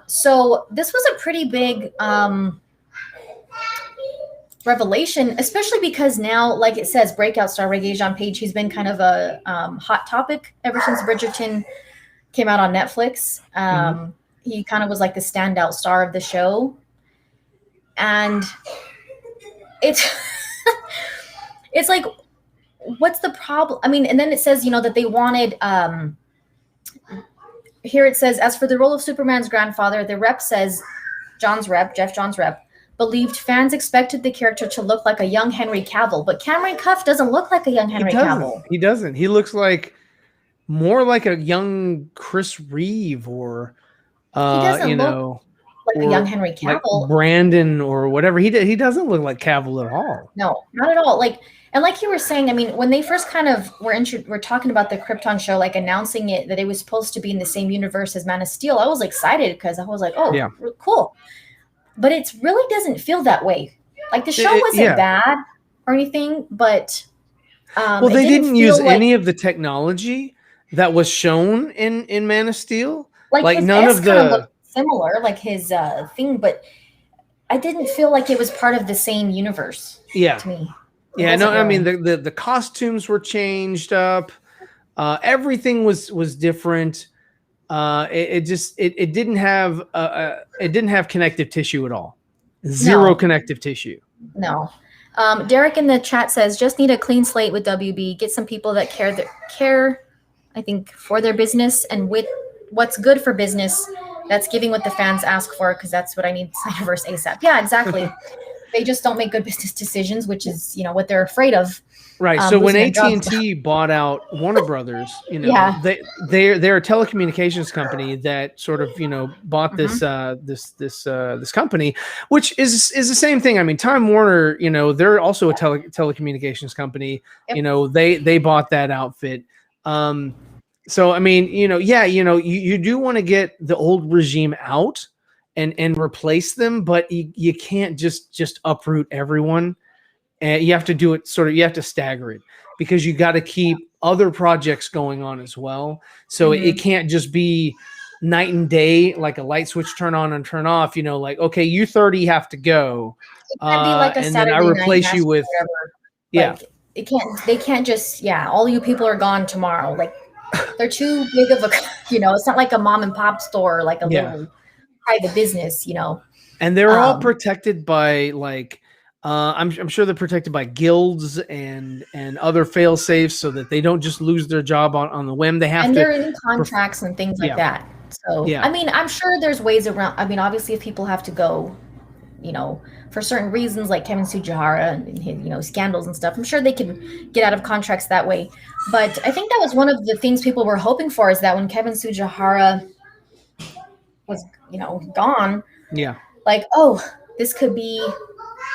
So this was a pretty big revelation, especially because now, like it says, breakout star Rege-jean Page, he's been kind of a hot topic ever since Bridgerton came out on Netflix. He kind of was like the standout star of the show. And it's like, what's the problem? I mean, and then it says, that they wanted, here it says, as for the role of Superman's grandfather, the rep says, Jeff John's rep, believed fans expected the character to look like a young Henry Cavill, but Cameron Cuff doesn't look like a young Henry Cavill. He doesn't. He looks like more like a young Chris Reeve, or he doesn't look like a young Henry Cavill, like Brandon or whatever. He doesn't look like Cavill at all. No, not at all. And like you were saying, I mean, when they first kind of were talking about the Krypton show, like announcing it that it was supposed to be in the same universe as Man of Steel, I was excited because I was like, oh, yeah, cool. But it really doesn't feel that way. Like the show wasn't bad or anything, but well, they didn't use any of the technology that was shown in Man of Steel. Like none of the similar, like his thing, but I didn't feel like it was part of the same universe. Yeah, to me. Yeah, no, I mean the costumes were changed up. Everything was different. It didn't have connective tissue at all. Zero connective tissue. No. Derek in the chat says, just need a clean slate with WB. Get some people that care, I think, for their business and with what's good for business. That's giving what the fans ask for, because that's what I need Snyderverse ASAP. Yeah, exactly. They just don't make good business decisions, which is, what they're afraid of. Right. So when AT&T bought out Warner Brothers, they're a telecommunications company that sort of, bought this this company, which is the same thing. I mean, Time Warner, they're also a telecommunications company. Yep. They bought that outfit. So I mean, you do want to get the old regime out and replace them, but you can't just uproot everyone. And you have to do it you have to stagger it, because you got to keep other projects going on as well. So it can't just be night and day, like a light switch turn on and turn off, like, okay, you 30 have to go. It can't be like a and Saturday then I replace you with, they can't just, all you people are gone tomorrow. Like they're too big of a, it's not like a mom and pop store, like a little private business, And they're all protected by I'm sure they're protected by guilds and other fail safes, so that they don't just lose their job on the whim. They have and they're in contracts and things like that. So I mean, I'm sure there's ways around. I mean, obviously, if people have to go, for certain reasons, like Kevin Tsujihara and his, scandals and stuff, I'm sure they can get out of contracts that way. But I think that was one of the things people were hoping for, is that when Kevin Tsujihara was, gone, like, oh, this could be.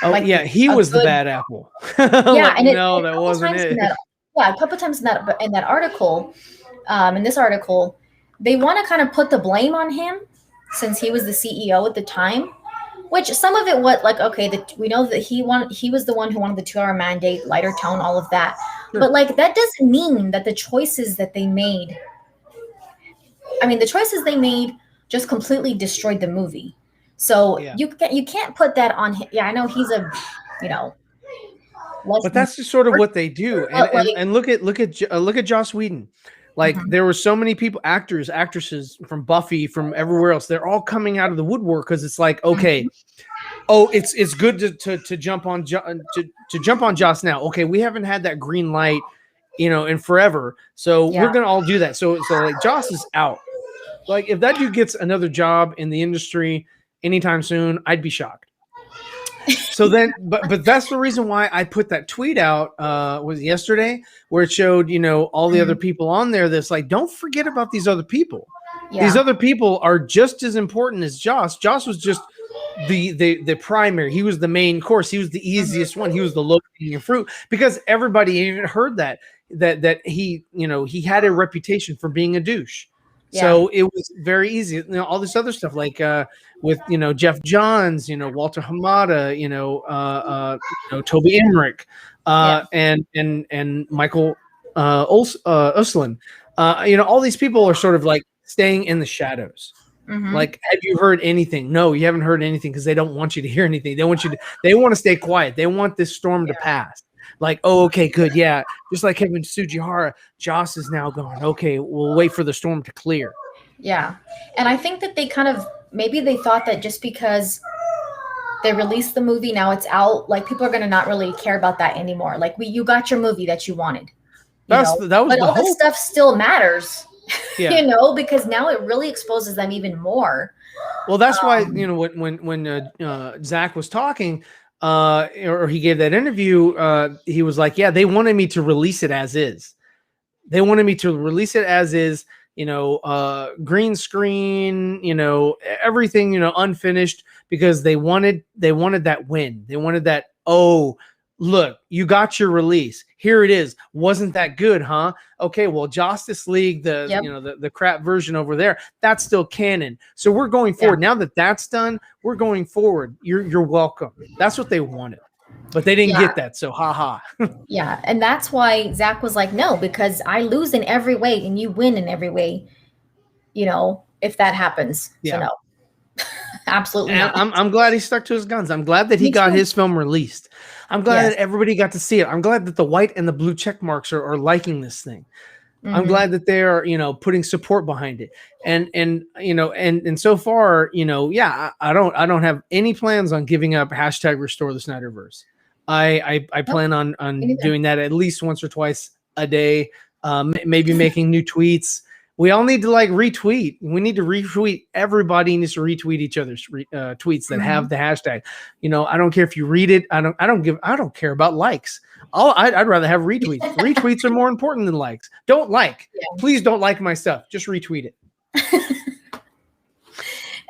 Oh, he was the bad apple. And no, that wasn't it. A couple times in that article, in this article, they want to kind of put the blame on him, since he was the CEO at the time. Which some of it, we know that he was the one who wanted the 2-hour mandate, lighter tone, all of that. Sure. But that doesn't mean that the choices that they made. I mean, the choices they made just completely destroyed the movie. So you can't put that on him. Yeah, I know he's a, but that's just sort of what they do. And look at Joss Whedon. There were so many people, actors, actresses from Buffy, from everywhere else. They're all coming out of the woodwork, because it's like, okay, it's good to jump on to jump on Joss now. Okay, we haven't had that green light, in forever. So we're gonna all do that. So like Joss is out. Like if that dude gets another job in the industry anytime soon, I'd be shocked. So then, but that's the reason why I put that tweet out was yesterday, where it showed, all the other people on there. That's like, don't forget about these other people. Yeah. These other people are just as important as Joss. Joss was just the primary. He was the main course. He was the easiest one. He was the low-hanging fruit, because everybody even heard that he, he had a reputation for being a douche. Yeah. So it was very easy. All this other stuff, like with Jeff Johns, Walter Hamada, Toby Emmerich, and Michael Uslan. All these people are sort of like staying in the shadows. Mm-hmm. Like, have you heard anything? No, you haven't heard anything, because they don't want you to hear anything. They want to stay quiet. They want this storm to pass. Like, oh, okay, good. Yeah. Just like Kevin Tsujihara, Joss is now gone. Okay, we'll wait for the storm to clear. Yeah. And I think that they maybe they thought that just because They released the movie. Now it's out. Like, people are going to not really care about that anymore. Like, you got your movie that you wanted, that was but the all this hope. stuff still matters, Yeah. because now it really exposes them even more. Well, that's why, when Zack was talking, or he gave that interview, he was like, yeah, they wanted me to release it as is. They wanted me to release it as is, green screen, everything, unfinished, because they wanted that win. They wanted that, oh, look, you got your release. Here it is. Wasn't that good, huh? Okay, well, Justice League, the crap version over there, that's still canon. So we're going forward. Now that that's done, we're going forward. You're welcome. That's what they wanted. But they didn't get that, so haha. Yeah, and that's why Zack was like, no, because I lose in every way and you win in every way, if that happens. Yeah. So no, absolutely and not. I'm glad he stuck to his guns. I'm glad that he got his film released. I'm glad that everybody got to see it. I'm glad that the white and the blue check marks are liking this thing. I'm glad that they're, putting support behind it. And so far, I don't have any plans on giving up #restore the Snyderverse. I plan on doing that at least once or twice a day. Maybe making new tweets. We all need to retweet. We need to retweet. Everybody needs to retweet each other's tweets that have the hashtag. I don't care if you read it. I don't care about likes. I'd rather have retweets. Retweets are more important than likes. Please don't like my stuff. Just retweet it.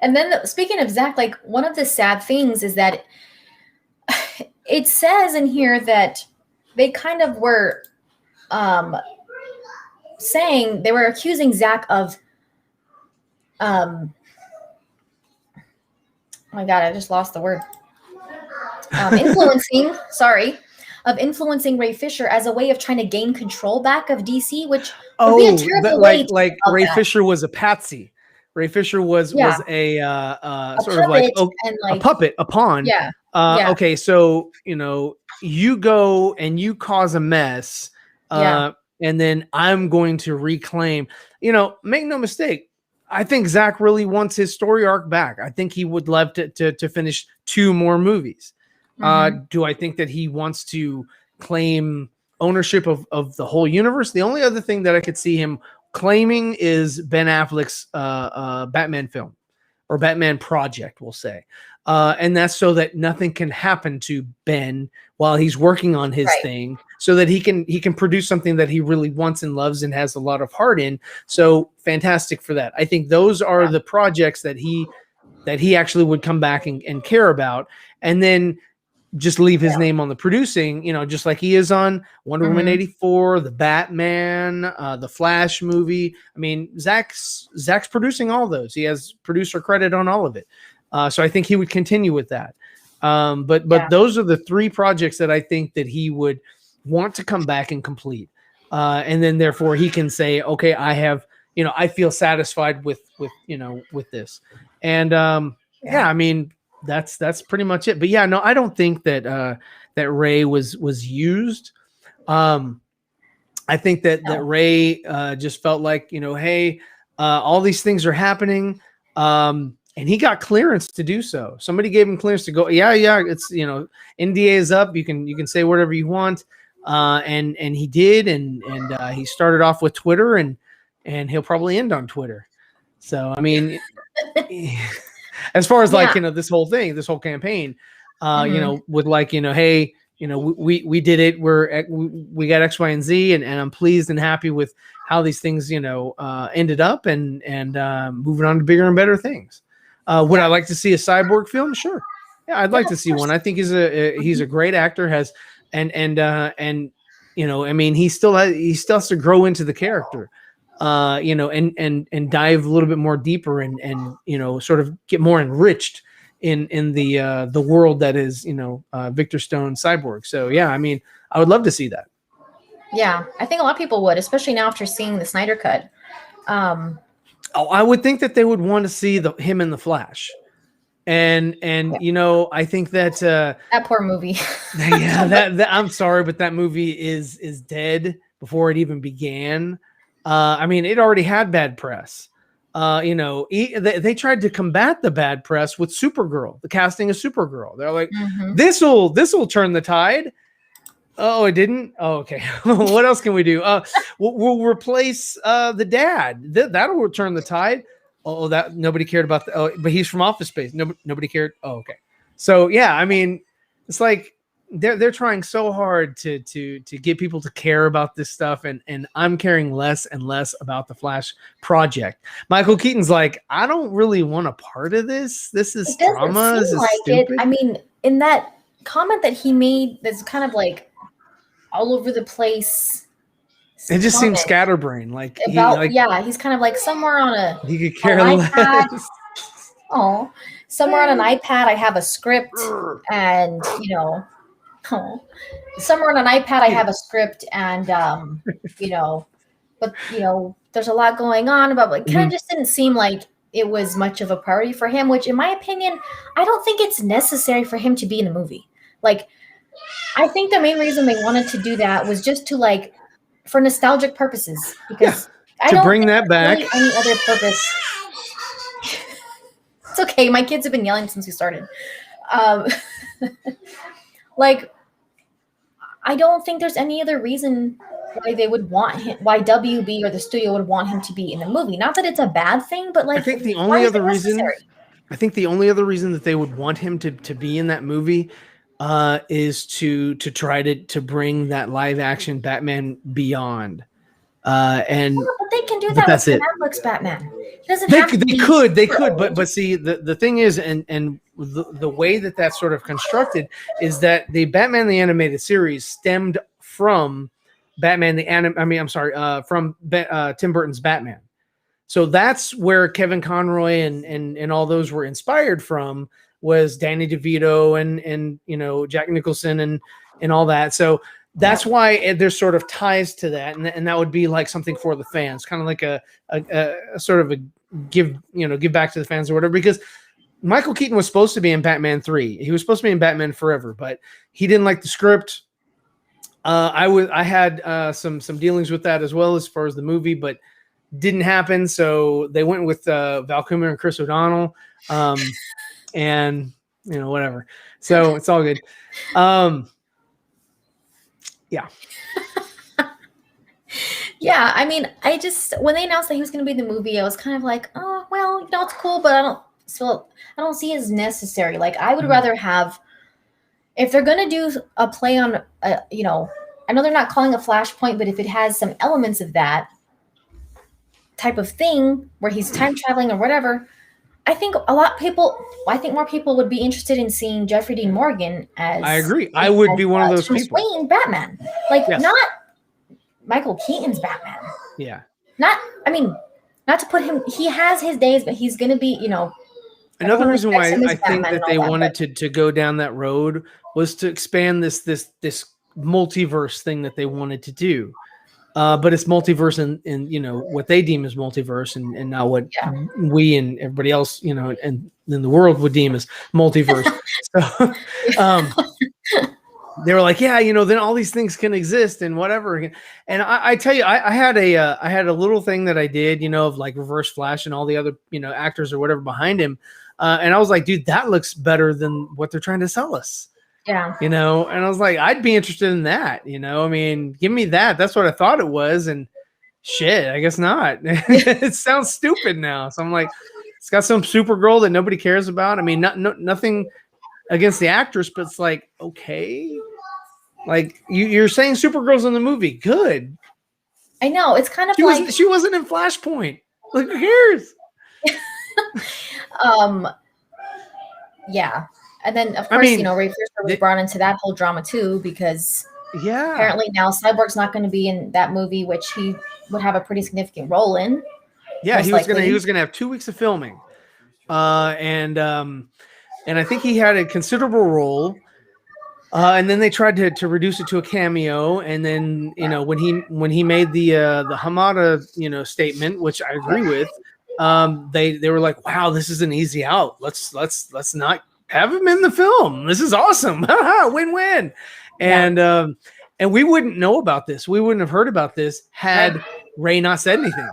And then speaking of Zack, one of the sad things is that it says in here that they kind of were saying, they were accusing Zack of oh my God, I just lost the word. Influencing Ray Fisher as a way of trying to gain control back of DC, which would be a terrible way to Ray Fisher was a patsy. Ray Fisher was a sort of a puppet, a pawn. Yeah. Okay, so you go and you cause a mess, and then I'm going to reclaim. Make no mistake. I think Zack really wants his story arc back. I think he would love to finish 2 more movies. Do I think that he wants to claim ownership of the whole universe? The only other thing that I could see him claiming is Ben Affleck's Batman film, or Batman project, we'll say. And that's so that nothing can happen to Ben while he's working on his thing, so that he can produce something that he really wants and loves and has a lot of heart in. So fantastic for that. I think those are the projects that he actually would come back and care about, and then just leave his name on the producing, just like he is on Wonder Woman 84, the Batman, the Flash movie. I mean, Zack's producing all those. He has producer credit on all of it. So I think he would continue with that. But those are the 3 projects that I think that he would want to come back and complete. And then therefore he can say, okay, I have, I feel satisfied with this. And I mean, that's pretty much it. But no, I don't think that Ray was used. I think that Ray just felt like, hey, all these things are happening. And he got clearance to do so. Somebody gave him clearance to go. Yeah. It's, NDA is up. You can say whatever you want. And he did. And he started off with Twitter, and he'll probably end on Twitter. So, I mean, as far as this whole thing, this whole campaign, with hey, we did it. We got X, Y, and Z, and I'm pleased and happy with how these things, ended up, and moving on to bigger and better things. Would I like to see a Cyborg film? Sure. Yeah, I'd like to see one. I think he's a great actor. I mean, he still has to grow into the character. And dive a little bit more deeper and sort of get more enriched in the world that is, Victor Stone Cyborg. So yeah, I mean, I would love to see that. Yeah, I think a lot of people would, especially now after seeing the Snyder cut. I would think that they would want to see him in the Flash. And I think that that poor movie. that I'm sorry, but that movie is dead before it even began. I mean, it already had bad press. They tried to combat the bad press with Supergirl, the casting of Supergirl. They're like, Mhm. this'll turn the tide. Oh, it didn't. Oh, okay. What else can we do? We'll replace the dad. That'll turn the tide. Oh, that nobody cared about. But he's from Office Space. Nobody cared. Oh, okay. So yeah, I mean, it's like they're trying so hard to get people to care about this stuff, and I'm caring less and less about the Flash project. Michael Keaton's like, I don't really want a part of this. This is drama. This is stupid. I mean, in that comment that he made, that's kind of like all over the place. It just seems scatterbrained. Like he's kind of like somewhere on a he could care less. Oh, somewhere on an iPad I have a script, and somewhere on an iPad I have a script, and but there's a lot going on, but it kind of just didn't seem like it was much of a priority for him, which in my opinion, I don't think it's necessary for him to be in the movie. Like, I think the main reason they wanted to do that was just to for nostalgic purposes, because I don't bring that back. Really any other purpose. It's okay. My kids have been yelling since we started. I don't think there's any other reason why they would want him, why WB or the studio would want him to be in the movie. Not that it's a bad thing, but I think the only other reason that they would want him to be in that movie is to try to bring that live action Batman Beyond. But they can do that with Netflix Batman. He doesn't have to they could, but see, the thing is, and the way that's sort of constructed is that the Batman the Animated Series stemmed from Batman from Tim Burton's Batman. So that's where Kevin Conroy and all those were inspired from, was Danny DeVito and Jack Nicholson and all that. So that's why there's sort of ties to that, and that would be like something for the fans, kind of like a sort of a give back to the fans or whatever. Because Michael Keaton was supposed to be in Batman 3. He was supposed to be in Batman Forever, but he didn't like the script. I had some dealings with that as well as far as the movie, but didn't happen. So they went with Val Kilmer and Chris O'Donnell, and whatever. So it's all good. Yeah. Yeah, I mean, when they announced that he was going to be in the movie, I was kind of like, oh, well, it's cool, but I don't see it as necessary. Like, I would rather have, if they're going to do a play on, I know they're not calling a Flashpoint, but if it has some elements of that type of thing where he's time traveling or whatever, I think more people would be interested in seeing Jeffrey Dean Morgan as. I agree. I would be one of those people. Wayne Batman, not Michael Keaton's Batman. Yeah. Not to put him. He has his days, but he's going to be, Another reason why I think that they wanted to go down that road was to expand this multiverse thing that they wanted to do. But it's multiverse in what they deem as multiverse, and not what we and everybody else, and then the world would deem as multiverse. So they were like, then all these things can exist and whatever. And I tell you, I had a little thing that I did, of like Reverse Flash and all the other, actors or whatever behind him. And I was like, dude, that looks better than what they're trying to sell us. Yeah. And I was like, I'd be interested in that, I mean, give me that. That's what I thought it was. And shit, I guess not. It sounds stupid now. So I'm like, it's got some Supergirl that nobody cares about. I mean, nothing against the actress, but it's like, okay, like you're saying Supergirl's in the movie. Good. I know. It's kind of she wasn't in Flashpoint. Like, who cares? Yeah. And then, of course, Ray Fisher was brought into that whole drama too, because apparently now Cyborg's not going to be in that movie, which he would have a pretty significant role in. Yeah, he was gonna have 2 weeks of filming, and I think he had a considerable role. And then they tried to reduce it to a cameo, and then when he made the Hamada statement, which I agree with, they were like, wow, this is an easy out. Let's not have him in the film. This is awesome. Win-win. And we wouldn't know about this. We wouldn't have heard about this had Ray not said anything.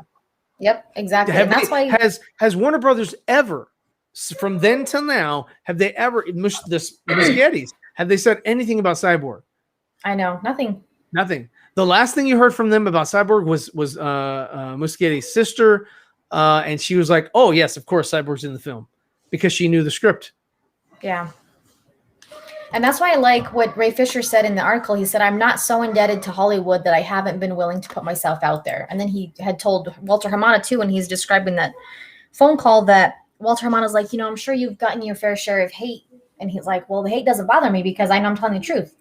Yep, exactly. And that's why Has Warner Brothers ever, from then till now, have they ever Muschietti, have they said anything about Cyborg? I know, nothing. Nothing. The last thing you heard from them about Cyborg was Muschietti's sister, and she was like, "Oh yes, of course, Cyborg's in the film," because she knew the script. Yeah. And that's why I like what Ray Fisher said in the article. He said, "I'm not so indebted to Hollywood that I haven't been willing to put myself out there." And then he had told Walter Hamada too, and he's describing that phone call that Walter Hamada's like, I'm sure you've gotten your fair share of hate. And he's like, well, the hate doesn't bother me because I know I'm telling the truth.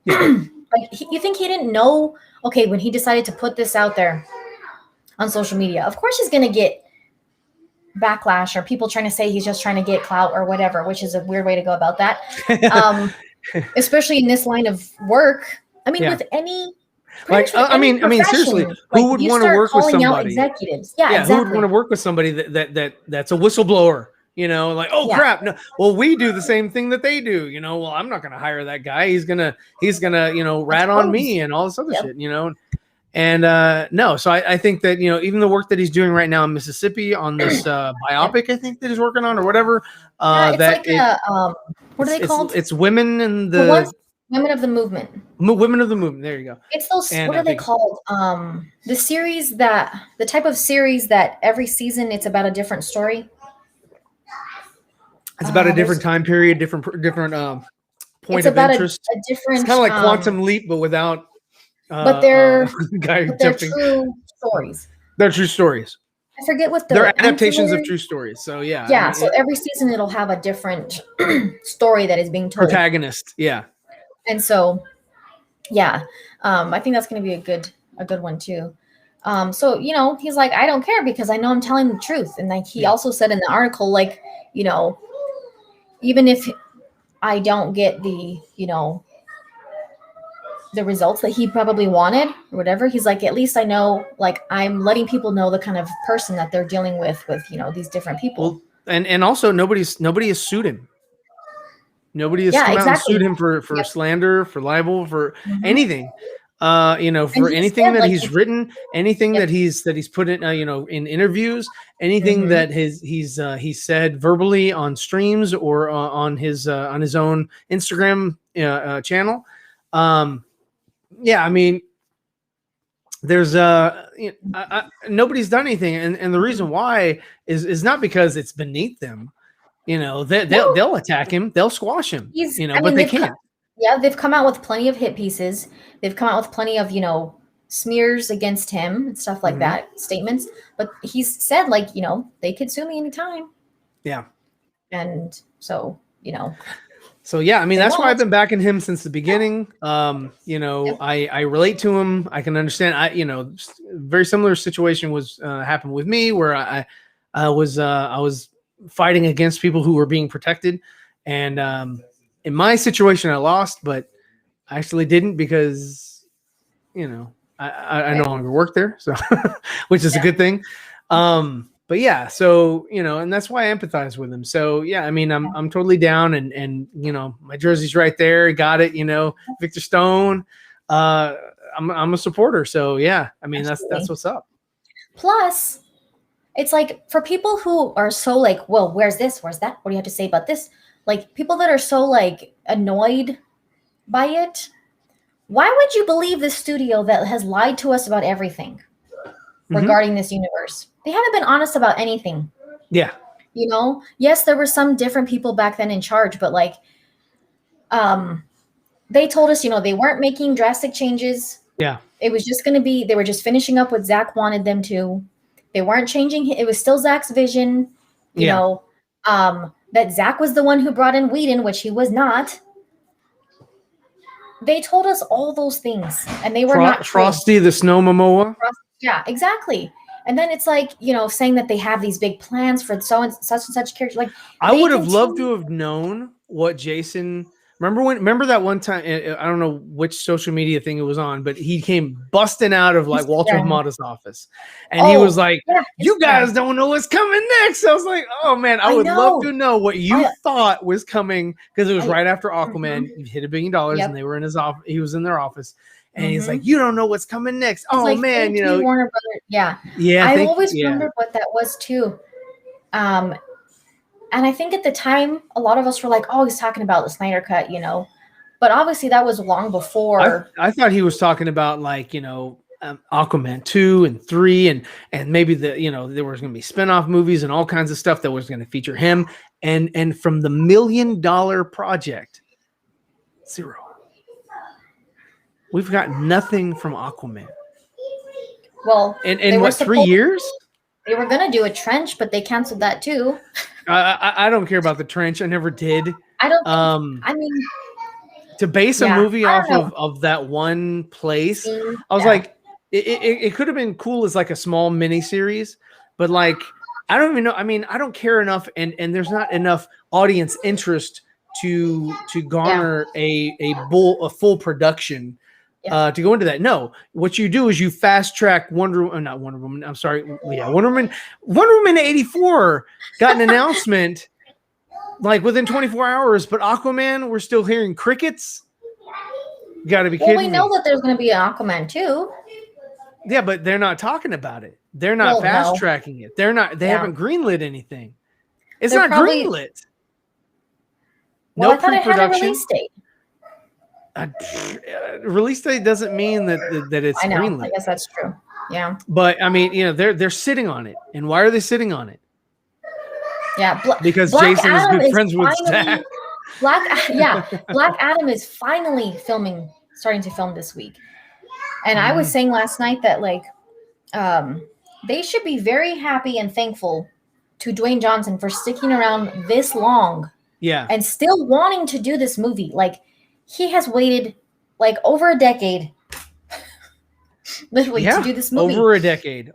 Like, you think he didn't know? Okay, when he decided to put this out there on social media, of course he's going to get backlash or people trying to say he's just trying to get clout or whatever, which is a weird way to go about that. Especially in this line of work. I mean, with any, I mean, seriously, who would want to work with somebody? Executives. Who would want to work with somebody that's a whistleblower? Like, crap. No, well, we do the same thing that they do. Well, I'm not going to hire that guy. He's gonna, rat on me and all this other shit. And no, so I think that even the work that he's doing right now in Mississippi on this biopic, I think that he's working on or whatever. What are they called? It's women in the Women of the Movement. Women of the Movement. There you go. It's those. What are they called? The type of series that every season it's about a different story. It's about a different time period, different point of interest. A different. It's kind of like Quantum Leap, but without. But they're true stories. They're true stories. I forget what they're adaptations of true stories. So yeah. Yeah. So every season it'll have a different story that is being told. Protagonist. Yeah. And so, yeah, I think that's going to be a good one too. So he's like, I don't care because I know I'm telling the truth. And like he also said in the article, like even if I don't get the the results that he probably wanted or whatever, he's like, at least I know, like I'm letting people know the kind of person that they're dealing with these different people. Well, and also nobody has sued him. Nobody has come out and sued him for slander, for libel, for anything. For anything that he's written, anything that he's put in, in interviews, anything that he's said verbally on streams or on his own Instagram channel. I mean, there's nobody's done anything, and the reason why is not because it's beneath them. They'll attack him, they'll squash him. But they can't. They've come out with plenty of hit pieces. They've come out with plenty of smears against him and stuff like that, statements. But he's said they could sue me anytime. Yeah, and so So yeah, I mean that's why I've been backing him since the beginning. I relate to him. I can understand. Very similar situation was happened with me where I was fighting against people who were being protected, and in my situation I lost, but I actually didn't because I no longer work there, so which is a good thing. But yeah, so and that's why I empathize with him. So yeah, I mean, I'm totally down, and my jersey's right there. Got it, Victor Stone. I'm a supporter. So yeah, I mean that's what's up. Plus, it's like for people who are so like, well, where's this? Where's that? What do you have to say about this? Like people that are so like annoyed by it. Why would you believe this studio that has lied to us about everything regarding this universe? They haven't been honest about anything. Yeah. Yes, there were some different people back then in charge, but like, they told us, they weren't making drastic changes. Yeah. It was just going to be, they were just finishing up what Zack wanted them to. They weren't changing. It was still Zack's vision, you know, that Zack was the one who brought in Whedon, which he was not. They told us all those things and they were not Frosty the Snow Momoa. Yeah, exactly. And then it's like, saying that they have these big plans for such and such characters. Like I would have loved to have known what Jason. Remember that one time? I don't know which social media thing it was on, but he came busting out of like Walter Hamada's office, and he was like, "You guys don't know what's coming next." I was like, "Oh man, I would love to know what you thought was coming," because it was right after Aquaman. He hit $1 billion, and they were in his office. He was in their office, and he's like, "You don't know what's coming next." He's Oh like, man, thank you, Warner Brothers. Yeah. I always wondered what that was too. And I think at the time, a lot of us were like, "Oh, he's talking about the Snyder Cut," you know. But obviously, that was long before. I thought he was talking about like Aquaman 2 and 3 and maybe there was going to be spinoff movies and all kinds of stuff that was going to feature him and from the $1 million project, zero. We've got nothing from Aquaman. Well, in what, 3 years? They were going to do a trench, but they canceled that too. I don't care about the trench. I never did. I don't think, I mean, to base a movie off of that one place, I was like, it could have been cool as like a small mini series, but like, I don't even know. I mean, I don't care enough, and there's not enough audience interest to garner a full production to go into that. No, what you do is you fast track Wonder Woman 84 got an announcement like within 24 hours, but Aquaman, we're still hearing crickets. You got to be kidding me. We know that there's going to be an Aquaman too. Yeah, but they're not talking about it. They're not fast tracking it. They're not. They haven't greenlit anything. It's not greenlit. Well, I thought it had a release date. Release date doesn't mean that it's greenlit. I guess that's true. Yeah. But I mean, they're sitting on it, and why are they sitting on it? Yeah, because Jason is good friends with Zack. Black Adam is finally starting to film this week, and I was saying last night that like, they should be very happy and thankful to Dwayne Johnson for sticking around this long. Yeah, and still wanting to do this movie. Like, he has waited like over a decade, literally, to do this movie. Over a decade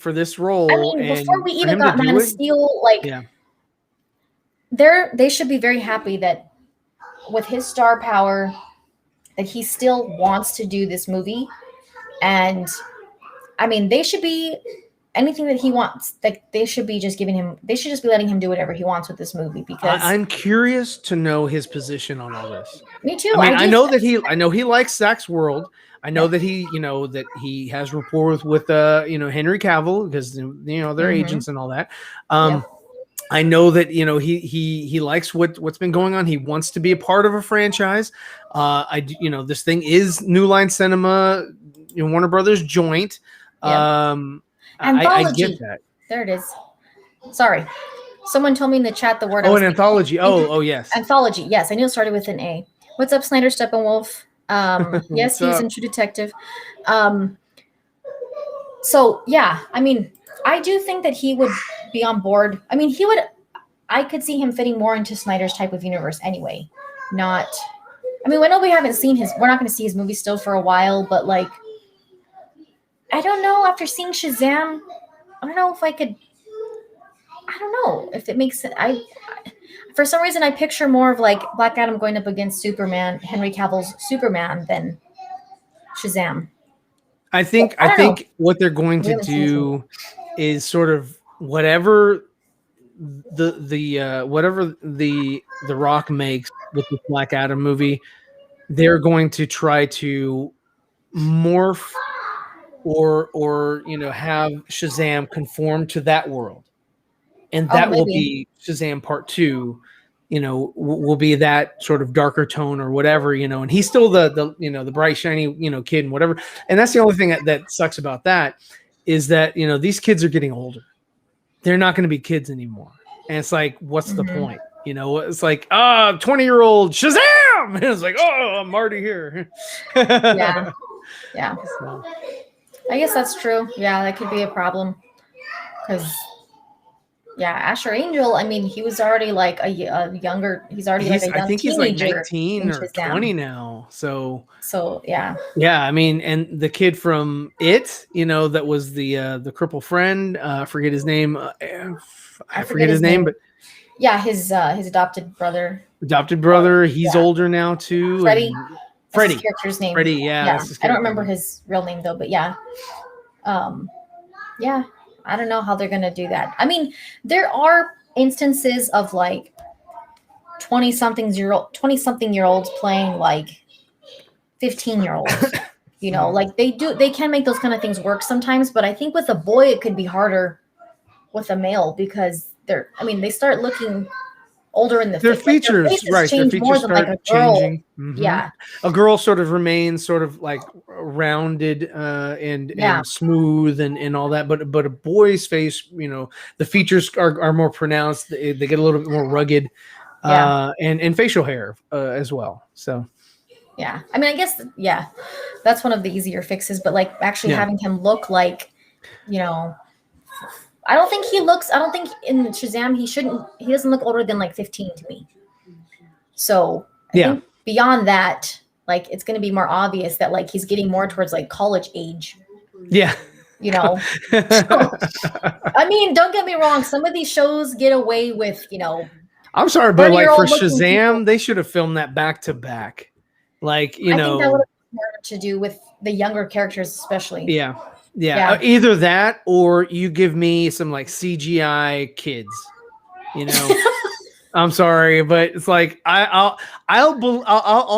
for this role. I mean, before we even got Man of Steel, like, they should be very happy that with his star power, that he still wants to do this movie. And I mean, they should be anything that he wants. Like, they should be just giving him. They should just be letting him do whatever he wants with this movie. Because I'm curious to know his position on all this. Me too. I mean, I know he likes Zack's world. I know that he has rapport with Henry Cavill because they're agents and all that. I know that he likes what's been going on. He wants to be a part of a franchise. This thing is New Line Cinema, Warner Brothers joint. I get that. There it is. Sorry. Someone told me in the chat the word. An anthology. Oh, yes. Anthology. Yes, I knew it started with an A. What's up, Snyder Steppenwolf? Yes, he's in True Detective. So, yeah, I mean, I do think that he would be on board. I mean, I could see him fitting more into Snyder's type of universe anyway. I know we're not going to see his movie still for a while, but like, I don't know. After seeing Shazam, I don't know if I could. I don't know if it makes it. For some reason, I picture more of like Black Adam going up against Superman, Henry Cavill's Superman, than Shazam. I think what they're going to do is sort of whatever the Rock makes with the Black Adam movie, they're going to try to morph or have Shazam conform to that world, and that will be Shazam Part 2. Will be that sort of darker tone or whatever, and he's still the bright shiny kid and whatever. And that's the only thing that sucks about that is that these kids are getting older. They're not going to be kids anymore, and it's like, what's the point? It's like 20-year-old Shazam, and it's like, oh, I'm already here. Yeah. So. I guess that's true. Yeah, that could be a problem. Because, Asher Angel, I mean, he was already like a younger. He's already like a young teenager. I think he's like 19 or 20 now. So yeah. Yeah, I mean, and the kid from It, that was the cripple friend. I forget his name. I forget his name, but yeah, his adopted brother. He's older now too. Freddie. Freddie. His character's name. Freddie, yeah. I don't remember his real name though, but yeah. I don't know how they're gonna do that. I mean, there are instances of like 20-something year olds playing like 15-year-olds. You know, like they can make those kind of things work sometimes, but I think with a boy it could be harder with a male because they start looking older in the their face. Like, features, faces right? Their change more features than like start a girl. changing. Yeah. A girl sort of remains sort of like rounded and smooth and all that, but a boy's face, you know, the features are more pronounced. They get a little bit more rugged, and facial hair as well. So. Yeah. I mean, I guess, that's one of the easier fixes, but like actually having him look like, you know, I don't think in Shazam, he doesn't look older than like 15 to me. So I think beyond that, like it's going to be more obvious that like he's getting more towards like college age. Yeah. You know, so, I mean, don't get me wrong. Some of these shows get away with, you know, I'm sorry, but like for Shazam, they should have filmed that back to back. Like, I think that would have more to do with the younger characters, especially. Yeah. Either that, or you give me some like CGI kids. You know, I'm sorry, but it's like I'll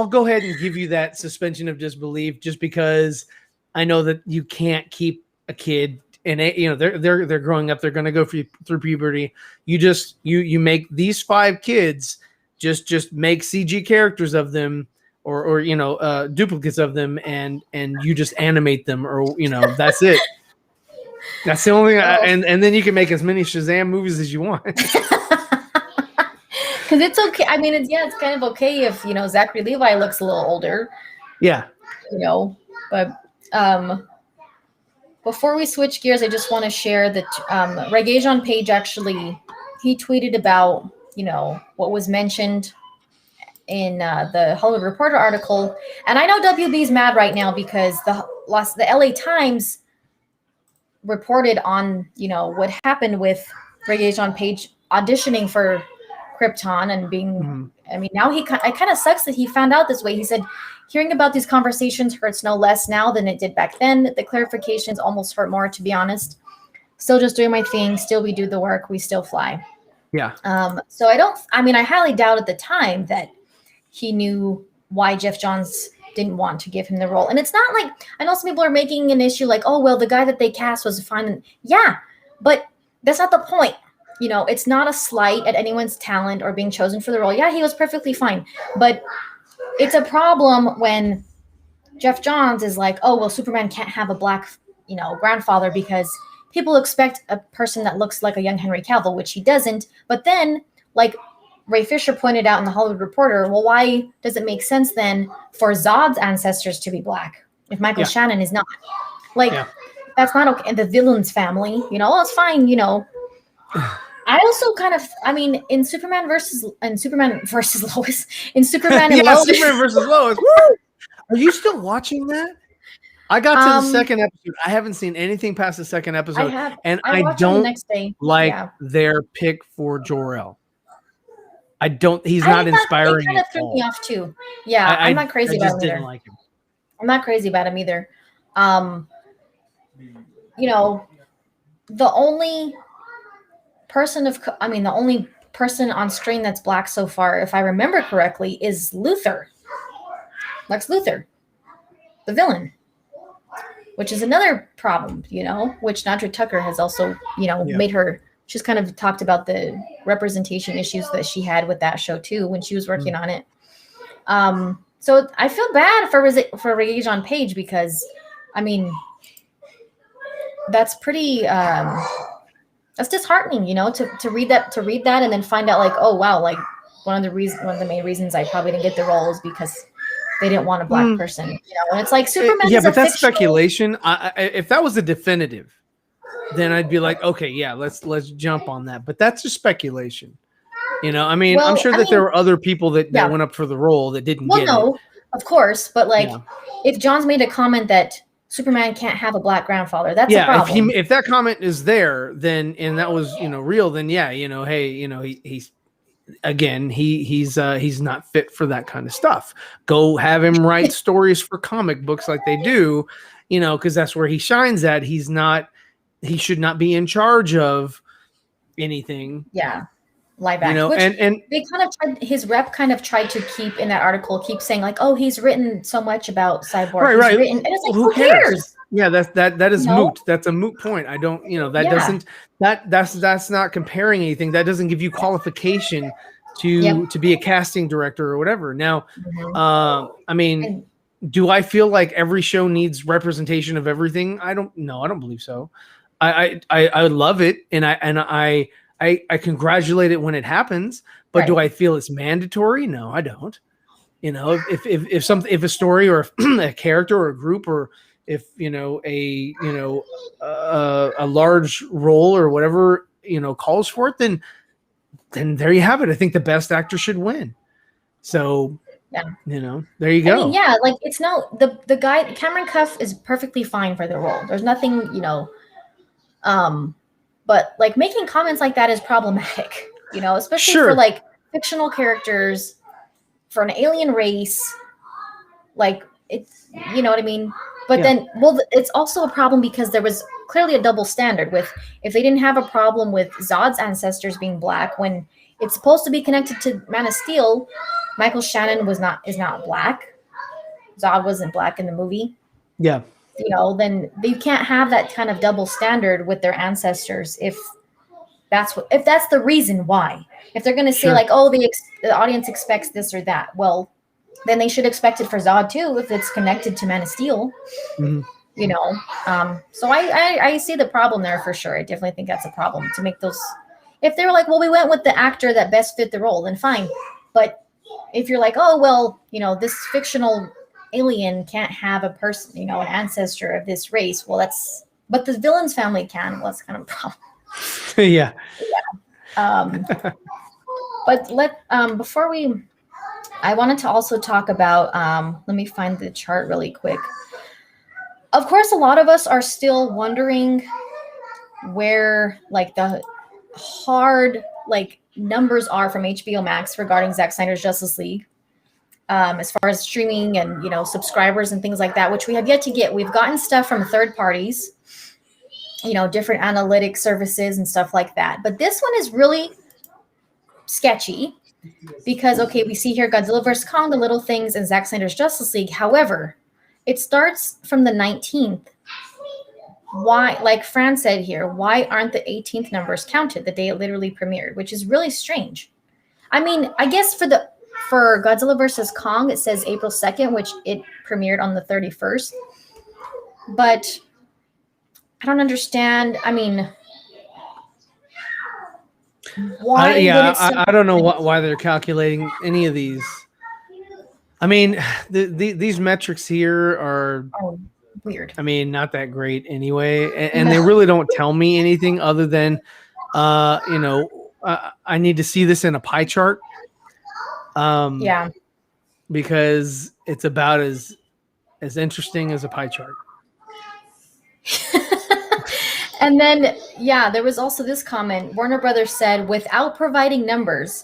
go ahead and give you that suspension of disbelief just because I know that you can't keep a kid and you know they're growing up. They're going to go through puberty. You make these 5 kids. Just make CG characters of them. Or you know duplicates of them and you just animate them or you know that's it. That's the only thing. And then you can make as many Shazam movies as you want. Because it's okay. I mean, it's kind of okay if you know Zachary Levi looks a little older. Yeah. You know, but before we switch gears, I just want to share that Rege-jean page actually he tweeted about you know what was mentioned in the Hollywood Reporter article, and I know WB's mad right now because the LA Times reported on you know what happened with Rege-jean Page auditioning for Krypton and being. I mean, now it kind of sucks that he found out this way. He said, "Hearing about these conversations hurts no less now than it did back then. The clarifications almost hurt more, to be honest. Still just doing my thing. Still we do the work. We still fly." Yeah. So I highly doubt at the time that he knew why Jeff Johns didn't want to give him the role. And it's not like, I know some people are making an issue like, oh, well, the guy that they cast was fine. Yeah, but that's not the point. You know, it's not a slight at anyone's talent or being chosen for the role. Yeah, he was perfectly fine. But it's a problem when Jeff Johns is like, oh, well, Superman can't have a black, you know, grandfather because people expect a person that looks like a young Henry Cavill, which he doesn't. But then, like, Ray Fisher pointed out in the Hollywood Reporter, well, why does it make sense then for Zod's ancestors to be black if Michael Shannon is not? Like, that's not okay. And the villain's family, you know, it's fine, you know. I also kind of, I mean, in Superman versus Lois, in Superman and Lois. Superman versus Lois. Woo! Are you still watching that? I got to the second episode. I haven't seen anything past the second episode. I don't like their pick for Jor-El. He's not inspiring. He kind of threw me off too. Yeah, I'm not crazy about him either. Like him. I'm not crazy about him either. You know, the only person on screen that's black so far, if I remember correctly, is Luthor. Lex Luthor, the villain, which is another problem, you know, which Nadra Tucker has also, you know, made her. She's kind of talked about the representation issues that she had with that show too when she was working on it. So I feel bad for Rege-jean Page because, I mean, that's pretty that's disheartening, you know, to read that and then find out like, oh wow, like one of the main reasons I probably didn't get the role is because they didn't want a black person, you know. And it's like Superman. Yeah, but that's speculation. If that was a definitive, then I'd be like, okay, yeah, let's jump on that. But that's just speculation. You know, I mean, I'm sure that there were other people that went up for the role that didn't get it. Of course. But like, if John's made a comment that Superman can't have a black grandfather, that's a problem. If that comment is there, then, and that was, you know, real, then you know, hey, you know, he's not fit for that kind of stuff. Go have him write stories for comic books like they do, you know, because that's where he shines at. He should not be in charge of anything. Yeah. live action, which and they kind of tried, his rep kind of tried to keep in that article, keep saying like, oh, he's written so much about Cyborg. He's written, and it's like, who who cares? Yeah, that is You know? moot. That's a moot point. I don't, that Yeah. doesn't that's not comparing anything. That doesn't give you qualification to be a casting director or whatever. Now, I mean, do I feel like every show needs representation of everything? I don't believe so. I love it, and I congratulate it when it happens, but do I feel it's mandatory? No, I don't. If a story or a character or a group, or if a large role or whatever calls for it, then there you have it. I think the best actor should win. So there you go. I mean, like it's the guy Cameron Cuff is perfectly fine for the role. There's nothing, but like making comments like that is problematic, especially for like fictional characters, for an alien race. Like it's, you know what I mean? But then, it's also a problem because there was clearly a double standard with, if they didn't have a problem with Zod's ancestors being black, when it's supposed to be connected to Man of Steel, Michael Shannon is not black. Zod wasn't black in the movie. Yeah. Then you can't have that kind of double standard with their ancestors if that's the reason why. If they're going to say like, oh, the audience expects this or that, well, then they should expect it for Zod too if it's connected to Man of Steel. So I see the problem there for sure. I definitely think that's a problem to make those. If they're like, well, we went with the actor that best fit the role, then fine. But if you're like, oh, well, this fictional alien can't have a person, an ancestor of this race. Well, but the villain's family can. Well, that's kind of a problem. Yeah. But before I wanted to also talk about, let me find the chart really quick. Of course, a lot of us are still wondering where like the hard like numbers are from HBO Max regarding Zack Snyder's Justice League, as far as streaming and subscribers and things like that, which we have yet to get. We've gotten stuff from third parties, different analytic services and stuff like that. But this one is really sketchy because, okay, we see here Godzilla vs. Kong, The Little Things, and Zack Snyder's Justice League. However, it starts from the 19th. Why, like Fran said here, why aren't the 18th numbers counted the day it literally premiered, which is really strange. I mean, I guess for Godzilla vs. Kong, it says April 2nd, which it premiered on the 31st. But I don't understand. I mean, why? I don't know why they're calculating any of these. I mean, these metrics here are weird. I mean, not that great anyway, and they really don't tell me anything other than, I need to see this in a pie chart. Because it's about as interesting as a pie chart. And then, there was also this comment. Warner Brothers said, without providing numbers,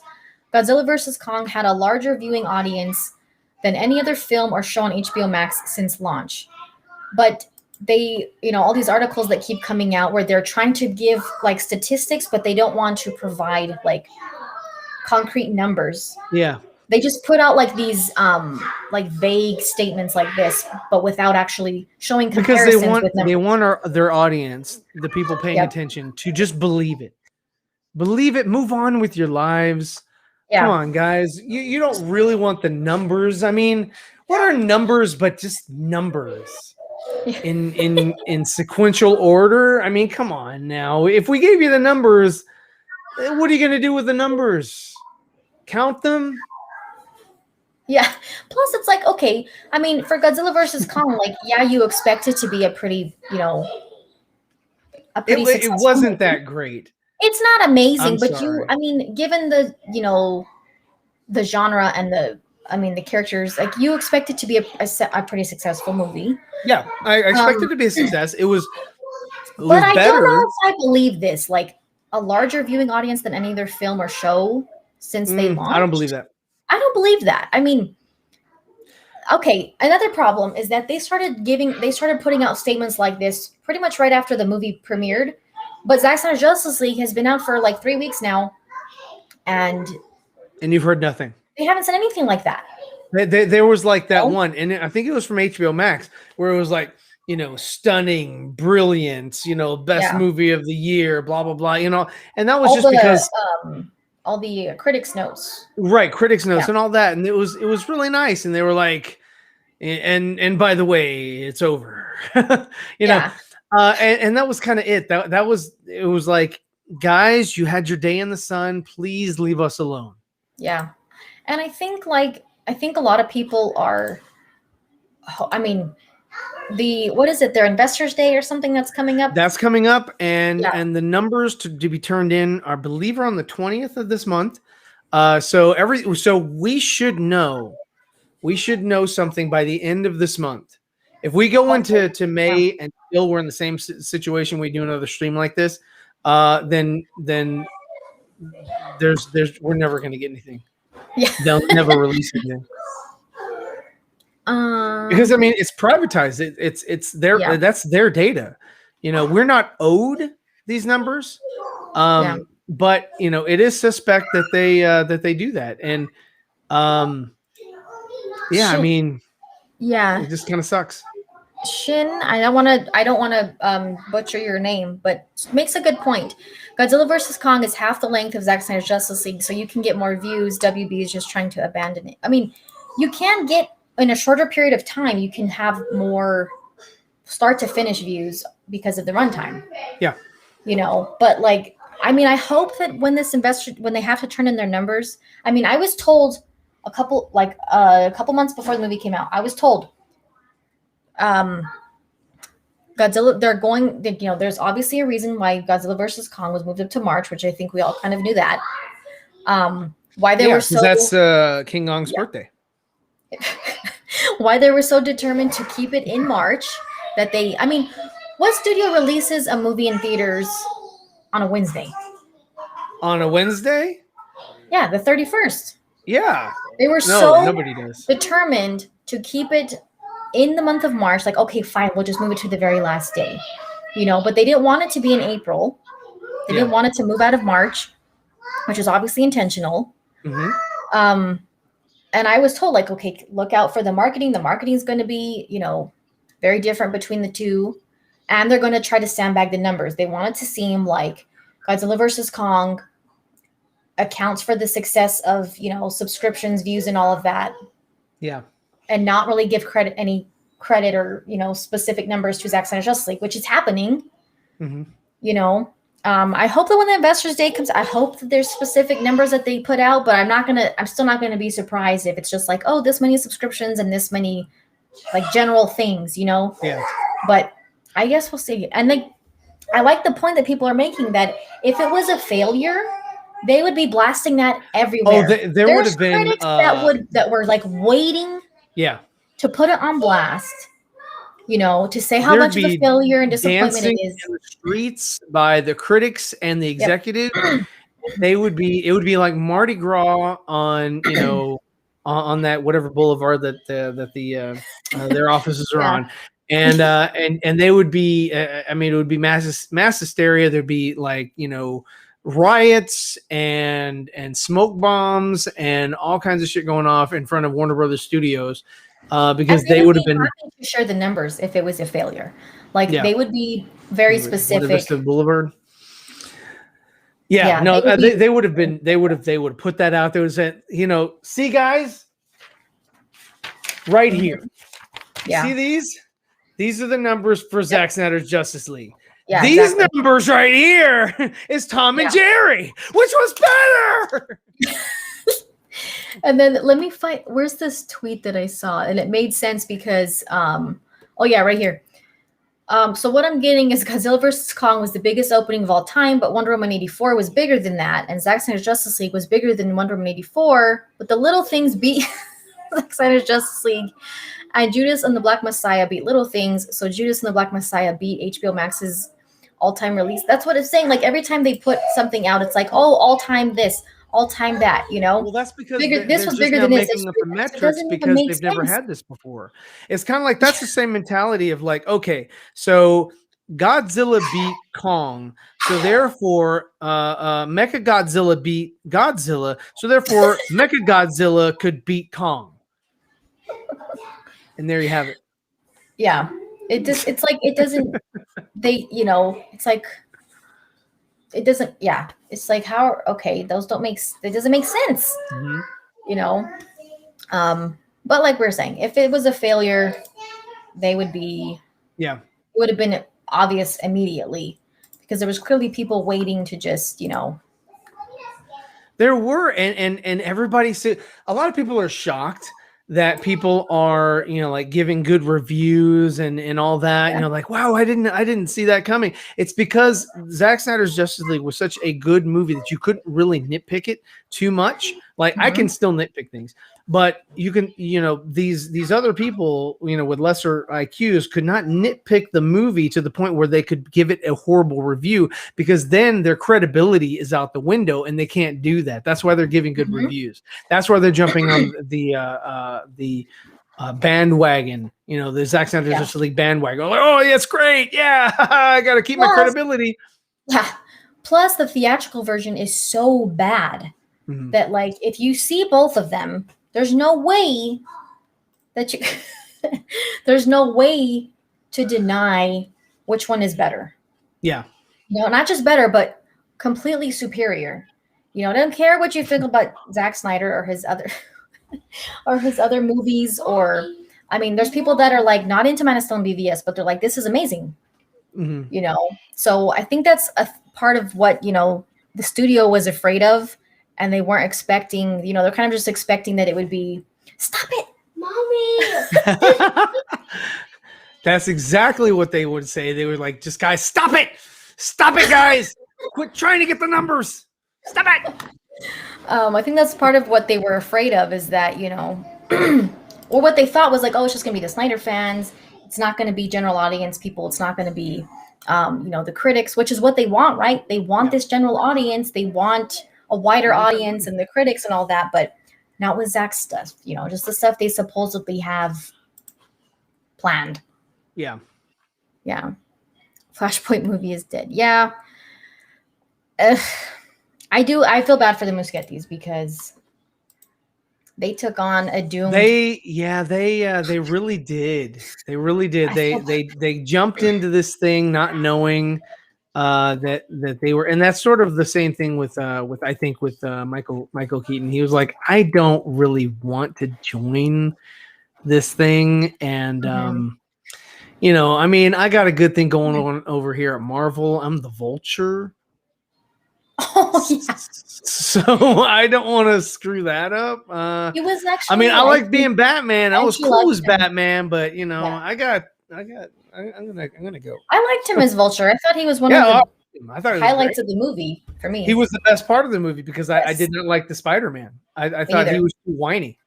Godzilla vs. Kong had a larger viewing audience than any other film or show on HBO Max since launch. But they, all these articles that keep coming out where they're trying to give like statistics, but they don't want to provide like concrete numbers. Yeah. They just put out like these like vague statements like this, but without actually showing comparisons with numbers. They want their audience, the people paying attention, to just believe it. Believe it, move on with your lives. Yeah. Come on, guys. You don't really want the numbers. I mean, what are numbers but just numbers in sequential order? I mean, come on now. If we gave you the numbers, what are you going to do with the numbers? Count them? Yeah. Plus, it's like, okay, I mean, for Godzilla vs. Kong, like, you expect it to be a pretty, it wasn't that great. It's not amazing, but given the, the genre and the characters, like, you expect it to be a pretty successful movie. Yeah, I expect it to be a success. It was but I don't know if I believe this, like, a larger viewing audience than any other film or show since they launched. I don't believe that. I don't believe that. I mean, okay, another problem is that they started putting out statements like this pretty much right after the movie premiered. But Zack Snyder's Justice League has been out for like 3 weeks now. and you've heard nothing. they haven't said anything like that. There was like that one, and I think it was from HBO Max, where it was like, stunning, brilliant, best movie of the year, blah blah blah, and that was just because all the critics notes, right? Critics notes and all that, and it was really nice, and they were like, and by the way, it's over, know, and that was kind of it. It was like, guys, you had your day in the sun, please leave us alone. Yeah, and I think a lot of people are, I mean, what is it, their Investors Day or something that's coming up? That's coming up, and the numbers to be turned in, I believe, are on the 20th of this month. So we should know something by the end of this month. If we go into May and still we're in the same situation, we do another stream like this, then we're never going to get anything. Yeah, they'll never release it again. Because I mean, it's privatized. It's their that's their data. We're not owed these numbers, but it is suspect that they do that, and I mean, it just kind of sucks. Shin, I don't want to butcher your name, but makes a good point. Godzilla vs. Kong is half the length of Zack Snyder's Justice League, so you can get more views. WB is just trying to abandon it. I mean, you can get, in a shorter period of time, you can have more start to finish views because of the runtime. Yeah. But I mean, I hope that when they have to turn in their numbers, I mean, I was told a couple months before the movie came out, I was told, Godzilla, they're going, there's obviously a reason why Godzilla vs. Kong was moved up to March, which I think we all kind of knew that. Why they were so, that's King Kong's birthday. Why they were so determined to keep it in March that what studio releases a movie in theaters on a Wednesday? On a Wednesday? Yeah, the 31st. Yeah. They were nobody does. Determined to keep it in the month of March. Like, okay, fine, we'll just move it to the very last day. But they didn't want it to be in April. They didn't want it to move out of March, which is obviously intentional. Mm-hmm. And I was told, okay, look out for the marketing. The marketing is going to be, very different between the two. And they're going to try to sandbag the numbers. They want it to seem like Godzilla vs. Kong accounts for the success of, subscriptions, views, and all of that. Yeah. And not really give any credit or, specific numbers to Zack Snyder's Justice League, which is happening. Mm-hmm. I hope that when the Investors Day comes, I hope that there's specific numbers that they put out, but I'm still not going to be surprised if it's just like, oh, this many subscriptions and this many general things, Yeah. But I guess we'll see. And I like the point that people are making that if it was a failure, they would be blasting that everywhere. Oh, there would have been critics that were waiting to put it on blast. To say how much of a failure and disappointment it is. In the streets by the critics and the executive, it would be like Mardi Gras on, on that whatever boulevard that their offices are on, and they would be, it would be mass hysteria. There'd be riots and smoke bombs and all kinds of shit going off in front of Warner Brothers Studios. Because they would have been happy to share the numbers if it was a failure. They would be very specific. Vista Boulevard. Yeah, no, they would have been. They would have put that out there and said, see guys, right here. Yeah. See these? These are the numbers for Zack Snyder's Justice League. Yeah, these numbers right here is Tom and Jerry, which was better. And then let me find, where's this tweet that I saw? And it made sense because, right here. So what I'm getting is Godzilla vs. Kong was the biggest opening of all time, but Wonder Woman 84 was bigger than that. And Zack Snyder's Justice League was bigger than Wonder Woman 84, but the little things beat Zack Snyder's Justice League. And Judas and the Black Messiah beat Little Things. So Judas and the Black Messiah beat HBO Max's all-time release. That's what it's saying. Every time they put something out, it's like, oh, all-time this, all-time that, Well, that's because this was bigger than this. Up the metrics because they've never had this before. It's kind of like that's the same mentality of okay, so Godzilla beat Kong, So therefore, Mecha Godzilla beat Godzilla. So therefore, Mecha Godzilla could beat Kong. And there you have it. Yeah. It's like it doesn't it's like it doesn't it's like how okay, those don't make it doesn't make sense. Mhm. You know? But like we are saying, if it was a failure, they would be Yeah. it would have been obvious immediately because there was clearly people waiting to just, There were, and everybody said, a lot of people are shocked that people are, like giving good reviews and all that, Yeah. like, wow, I didn't see that coming. It's because Zack Snyder's Justice League was such a good movie that you couldn't really nitpick it too much. Like I can still nitpick things, but you can, these other people, with lesser IQs could not nitpick the movie to the point where they could give it a horrible review, because then their credibility is out the window and they can't do that. That's why they're giving good reviews. That's why they're jumping on the bandwagon, the Zack Snyder Justice League bandwagon. Like, oh, yeah, it's great. Yeah, I got to keep my credibility. Yeah. Plus, the theatrical version is so bad that, like, if you see both of them, there's no way that you there's no way to deny which one is better. Yeah. Not just better, but completely superior. I don't care what you think about Zack Snyder or his other movies, or I mean, there's people that are like not into Man of Steel and BVS, but they're like, this is amazing. So I think that's a part of what the studio was afraid of, and they weren't expecting. They're kind of just expecting that it would be, stop it, mommy. That's exactly what they would say. They were like, just guys, stop it, guys, quit trying to get the numbers, stop it. I think that's part of what they were afraid of, is that or what they thought was like, oh, it's just gonna be the Snyder fans. It's not going to be general audience people. It's not going to be, the critics, which is what they want, right? They want this general audience. They want a wider audience and the critics and all that, but not with Zack's stuff, just the stuff they supposedly have planned. Yeah. Yeah. Flashpoint movie is dead. Yeah. I feel bad for the Muschettis because they took on a doom. They really did. They really did. They jumped into this thing not knowing that they were, and that's sort of the same thing with I think with Michael Keaton. He was like, I don't really want to join this thing, and I mean, I got a good thing going on over here at Marvel. I'm the Vulture. Oh yeah. So I don't want to screw that up. It was actually. I mean, I like being Batman. I was cool as Batman, but I'm gonna go. I liked him as Vulture. I thought he was one of the highlights of the movie for me. He was the best part of the movie because I did not like the Spider-Man. I thought he was too whiny.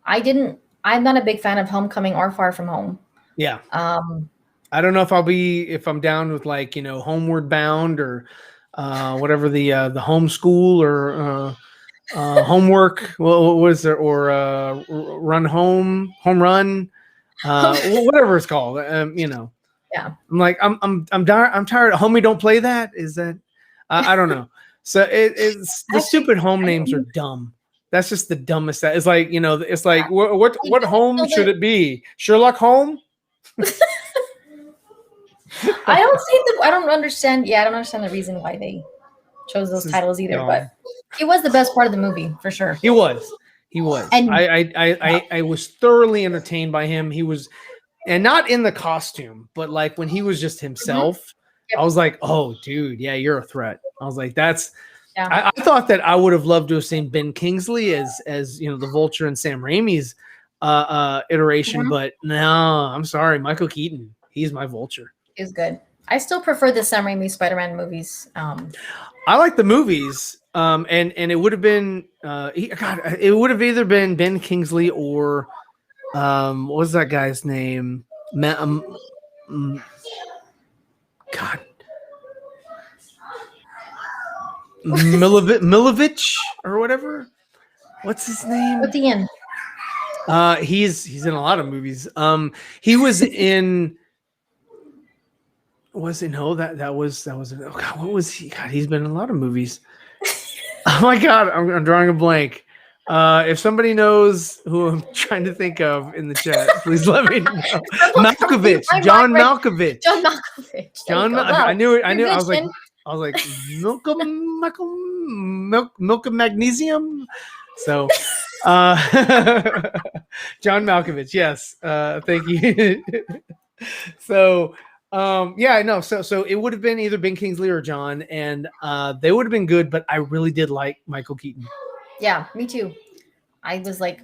I'm not a big fan of Homecoming or Far From Home. Yeah. I don't know if I'm down with like Homeward Bound or whatever the homeschool or homework. What was there, or home run, whatever it's called. Yeah. I'm like I'm tired. Homie, don't play that. Is that I don't know. So it's the stupid home names are dumb. That's just the dumbest. It's like it's like what home should it be? Sherlock Holmes. I don't understand. Yeah, I don't understand the reason why they chose those titles either. But he was the best part of the movie for sure. He was. And I was thoroughly entertained by him. He was, and not in the costume, but like when he was just himself. Yep. I was like, oh, dude, yeah, you're a threat. I was like, that's. Yeah. I thought that I would have loved to have seen Ben Kingsley as the Vulture and Sam Raimi's iteration, but no, I'm sorry, Michael Keaton. He's my Vulture. Is good. I still prefer the Sam Raimi Spider-Man movies. I like the movies, and it would have been it would have either been Ben Kingsley or what was that guy's name? God, Milovich or whatever. What's his name? At the end. He's in a lot of movies. He was in. Was it? No, that was oh God, what was he? God, he's been in a lot of movies. Oh my God, I'm drawing a blank. If somebody knows who I'm trying to think of in the chat, please let me know. Malkovich, John Malkovich. John Malkovich. Wow. I knew it. I You're knew. good, I was like, Shin. milk of magnesium. So, John Malkovich. Yes. Thank you. So, yeah, I know. So it would have been either Ben Kingsley or John, and they would have been good. But I really did like Michael Keaton. Yeah, me too. I was like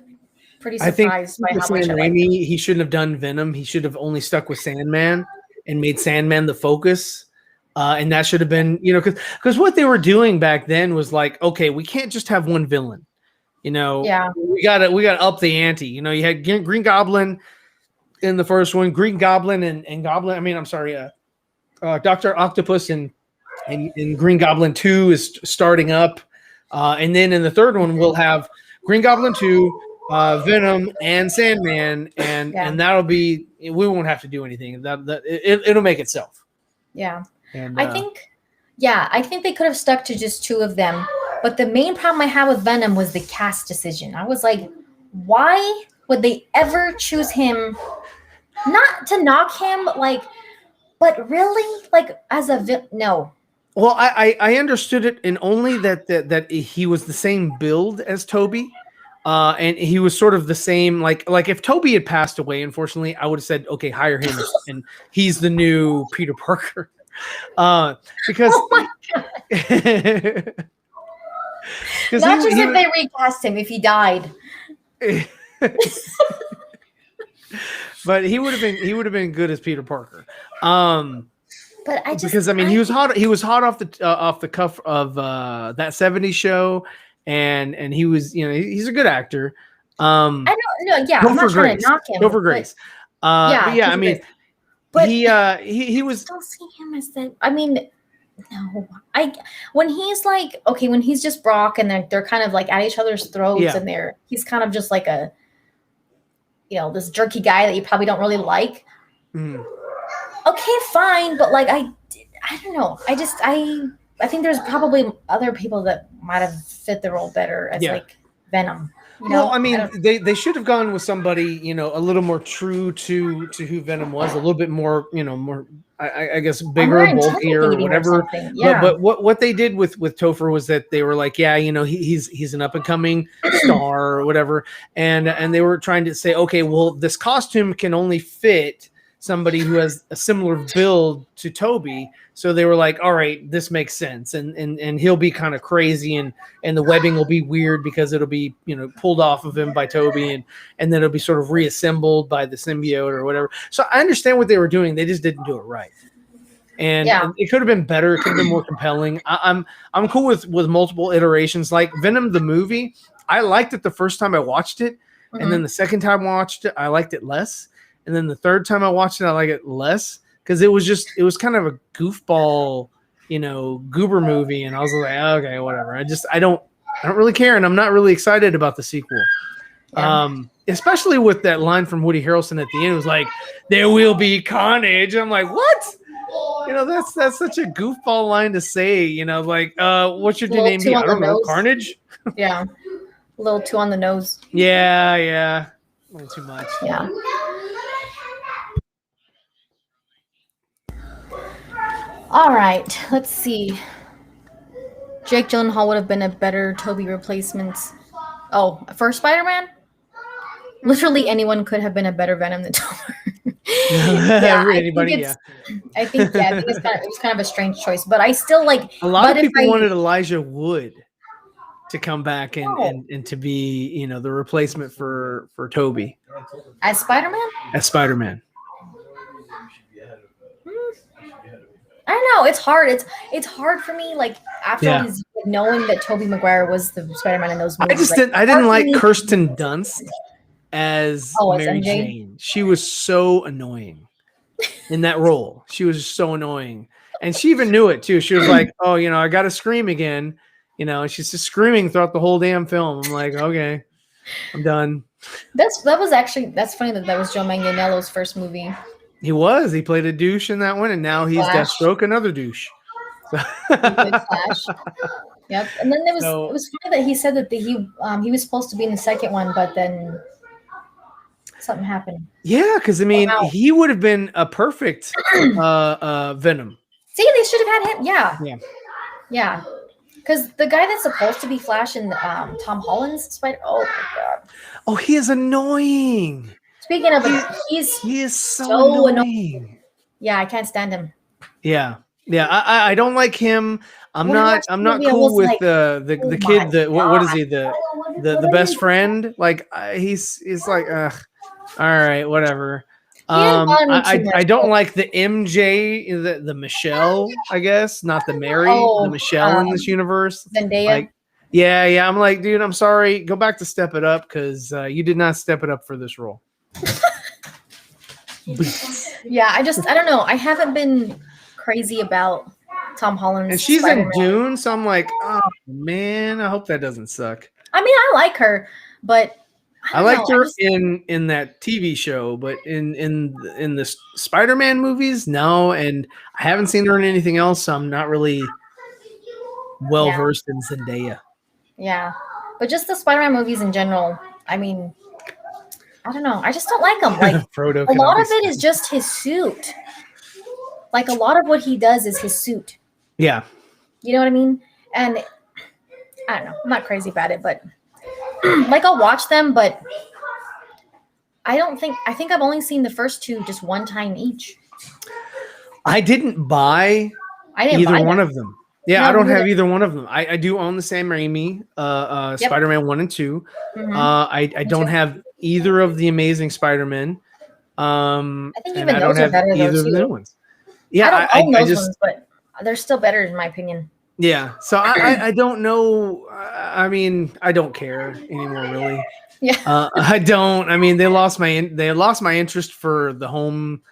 pretty I think surprised by how Sam much I liked him. Raimi, he shouldn't have done Venom. He should have only stuck with Sandman and made Sandman the focus. And that should have been, because what they were doing back then was like, okay, we can't just have one villain. Yeah. We gotta up the ante. You had Green Goblin in the first one, Green Goblin and Goblin. I mean, I'm sorry, Dr. Octopus and Green Goblin 2 is starting up. And then in the third one, we'll have Green Goblin 2, Venom, and Sandman, and that'll be. We won't have to do anything. It'll make itself. Yeah. And, I think they could have stuck to just two of them. But the main problem I had with Venom was the cast decision. I was like, why would they ever choose him? Not to knock him, but really, as a no. Well, I understood it, and only that he was the same build as Toby, and he was sort of the same. Like if Toby had passed away, unfortunately, I would have said, okay, hire him, and he's the new Peter Parker. Because oh my God. Not just if they recast him, if he died. But he would have been good as Peter Parker. But he was hot off the cuff of that 70s show, and he was, he's a good actor. I don't know, yeah, I'm not trying to knock him. Go for Grace. I mean, but he was. Don't see him as the. I mean, no. When he's when he's just Brock and they're kind of like at each other's throats and he's kind of just like a, this jerky guy that you probably don't really like. Mm. Okay, fine, but I don't know. I think there's probably other people that might have fit the role better as Venom. Well, I mean, they should have gone with somebody, a little more true to who Venom was, a little bit more, more, I guess, bigger, bulkier, or whatever. Yeah. But what they did with Topher was that they were like, he's an up and coming star or whatever, and they were trying to say, okay, well, this costume can only fit somebody who has a similar build to Toby. So they were like, all right, this makes sense. And he'll be kind of crazy and the webbing will be weird because it'll be, pulled off of him by Toby and then it'll be sort of reassembled by the symbiote or whatever. So I understand what they were doing. They just didn't do it right. And it could have been better. It could have been more compelling. I'm cool with multiple iterations. Like Venom, the movie, I liked it the first time I watched it. Mm-hmm. And then the second time I watched it, I liked it less. And then the third time I watched it, I like it less because it was kind of a goofball, goober movie. And I was like, okay, whatever. I don't really care. And I'm not really excited about the sequel. Yeah. Especially with that line from Woody Harrelson at the end. It was like, there will be carnage. I'm like, what? That's such a goofball line to say, what's your name? I don't know. Carnage? Yeah. A little too on the nose. Yeah. A little too much. Yeah. All right, let's see. Jake Gyllenhaal would have been a better Toby replacement. Oh, for Spider-Man? Literally anyone could have been a better Venom than Toby. Anybody, I think it was kind of a strange choice, but I still like. A lot of people wanted Elijah Wood to come back and to be, the replacement for Toby. As Spider-Man? As Spider-Man. I don't know. It's hard. It's hard for me. After all these, knowing that Tobey Maguire was the Spider-Man in those movies. I didn't like Kirsten Dunst as Mary Jane. She was so annoying in that role. She was so annoying, and she even knew it too. She was like, "Oh, I got to scream again." She's just screaming throughout the whole damn film. I'm like, okay, I'm done. That's funny that was Joe Manganiello's first movie. He was. He played a douche in that one, and now he's Flash. Deathstroke, another douche. He played Flash. Yep. And then it was funny that he said that he was supposed to be in the second one, but then something happened. Yeah, because I mean, he would have been a perfect Venom. See, they should have had him. Yeah. Yeah. Yeah. Because the guy that's supposed to be Flash in Tom Holland's Spider. Oh my god. Oh, he is annoying. Speaking of, he is so annoying. Yeah, I can't stand him. Yeah. Yeah, I don't like him. I'm not cool with like, the kid. What is he? The best friend. Like he's like, all right, whatever. I don't like the MJ, the Michelle. I guess not the Mary, the Michelle in this universe. Zendaya. Like, yeah. I'm like, dude, I'm sorry. Go back to Step It Up because you did not step it up for this role. Yeah, I don't know. I haven't been crazy about Tom Holland's and she's Spider-Man. in Dune, so I'm like, oh man, I hope that doesn't suck. I mean, I like her, but I liked her in that TV show, but in the Spider-Man movies, no, and I haven't seen her in anything else, so I'm not really well versed in Zendaya. Yeah, but just the Spider-Man movies in general. I mean, I don't know. I just don't like them. Like Frodo a lot of it is just his suit. Like a lot of what he does is his suit. Yeah. You know what I mean? And I don't know. I'm not crazy about it, but like I'll watch them, but I think I've only seen the first two just one time each. I didn't buy either one of them. Yeah, no, I don't have either one of them. I do own the Sam Raimi Spider-Man 1 and 2. Mm-hmm. I don't have either of the Amazing Spider-Man. I think even those are better either of the new ones. Yeah, I don't own those ones, but they're still better in my opinion. Yeah, so I don't know. I mean, I don't care anymore, really. Yeah, I don't. I mean, they lost my interest for the home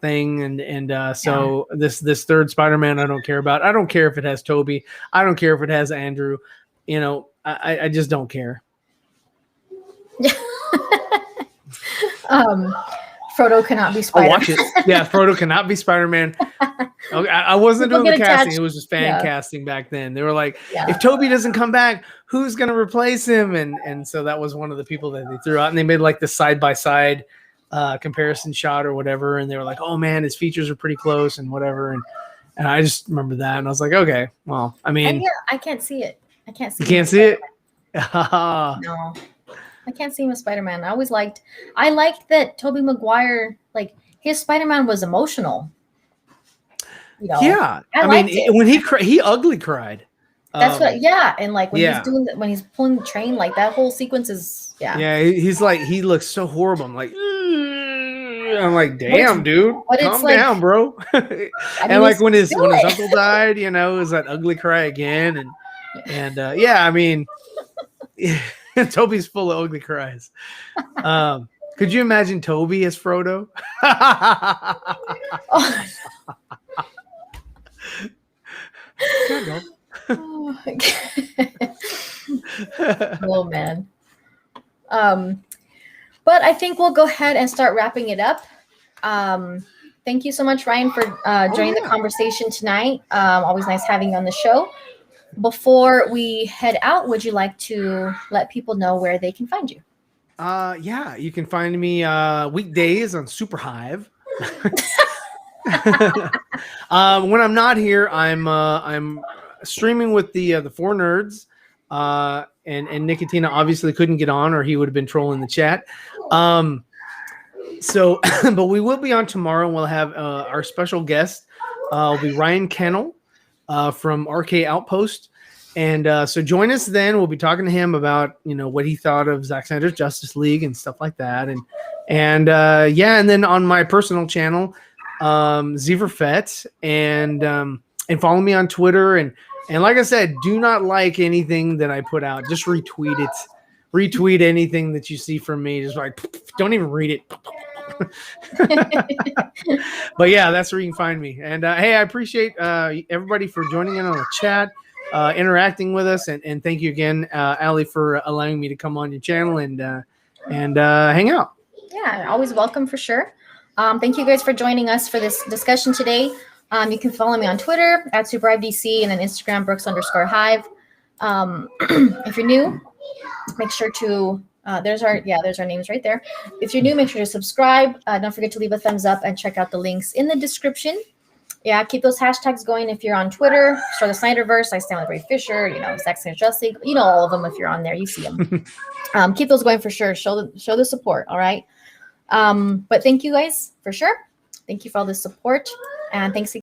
thing, and so this third Spider-Man, I don't care about. I don't care if it has Toby. I don't care if it has Andrew. You know, I just don't care. Yeah. Frodo cannot be Spider-Man. I'll watch it. Yeah, Frodo cannot be Spider-Man. Okay, I wasn't doing the casting. It was just fan casting back then. They were like, if Toby doesn't come back, who's going to replace him? And so that was one of the people that they threw out. And they made like the side-by-side comparison shot or whatever. And they were like, oh, man, his features are pretty close and whatever. And I just remember that. And I was like, okay, well, I mean. I can't see it. I can't see it. You can't see it? No. I can't see him as Spider-Man. I liked that Tobey Maguire, like his Spider-Man was emotional. You know? Yeah, I mean, when he ugly cried. That's and like when he's pulling the train, like that whole sequence is he's like he looks so horrible. I'm like, damn, dude, calm down, bro. And like when his uncle died, you know, it was that ugly cry again, and I mean. Toby's full of ugly cries. Could you imagine Toby as Frodo? Oh man. But I think we'll go ahead and start wrapping it up. Thank you so much, Ryan, for joining the conversation tonight. Always nice having you on the show. Before we head out, would you like to let people know where they can find you? You can find me weekdays on Super Hive. When I'm not here, I'm streaming with the Four Nerds. And Nicotina obviously couldn't get on, or he would have been trolling the chat. So, but we will be on tomorrow. We'll have our special guest. Will be Ryan Kennel. From RK Outpost. And so join us then. We'll be talking to him about, you know, what he thought of Zack Snyder's Justice League and stuff like that. And then on my personal channel, Zeverfett, and follow me on Twitter. And like I said, do not like anything that I put out. Just retweet it. Retweet anything that you see from me. Just like, don't even read it. But yeah, that's where you can find me. And hey, I appreciate everybody for joining in on the chat, interacting with us, and thank you again, Allie, for allowing me to come on your channel and hang out. Yeah, always welcome for sure. Thank you guys for joining us for this discussion today. You can follow me on Twitter at SuperHiveDC and then Instagram Brooks_Hive. If you're new, make sure to there's our names right there. If you're new, make sure to subscribe. Don't forget to leave a thumbs up and check out the links in the description. Yeah, keep those hashtags going if you're on Twitter. For the Snyderverse, I stand with Ray Fisher. Zack Justice League. All of them. If you're on there, you see them. Keep those going for sure. Show the support. All right. But thank you guys for sure. Thank you for all the support, and thanks again.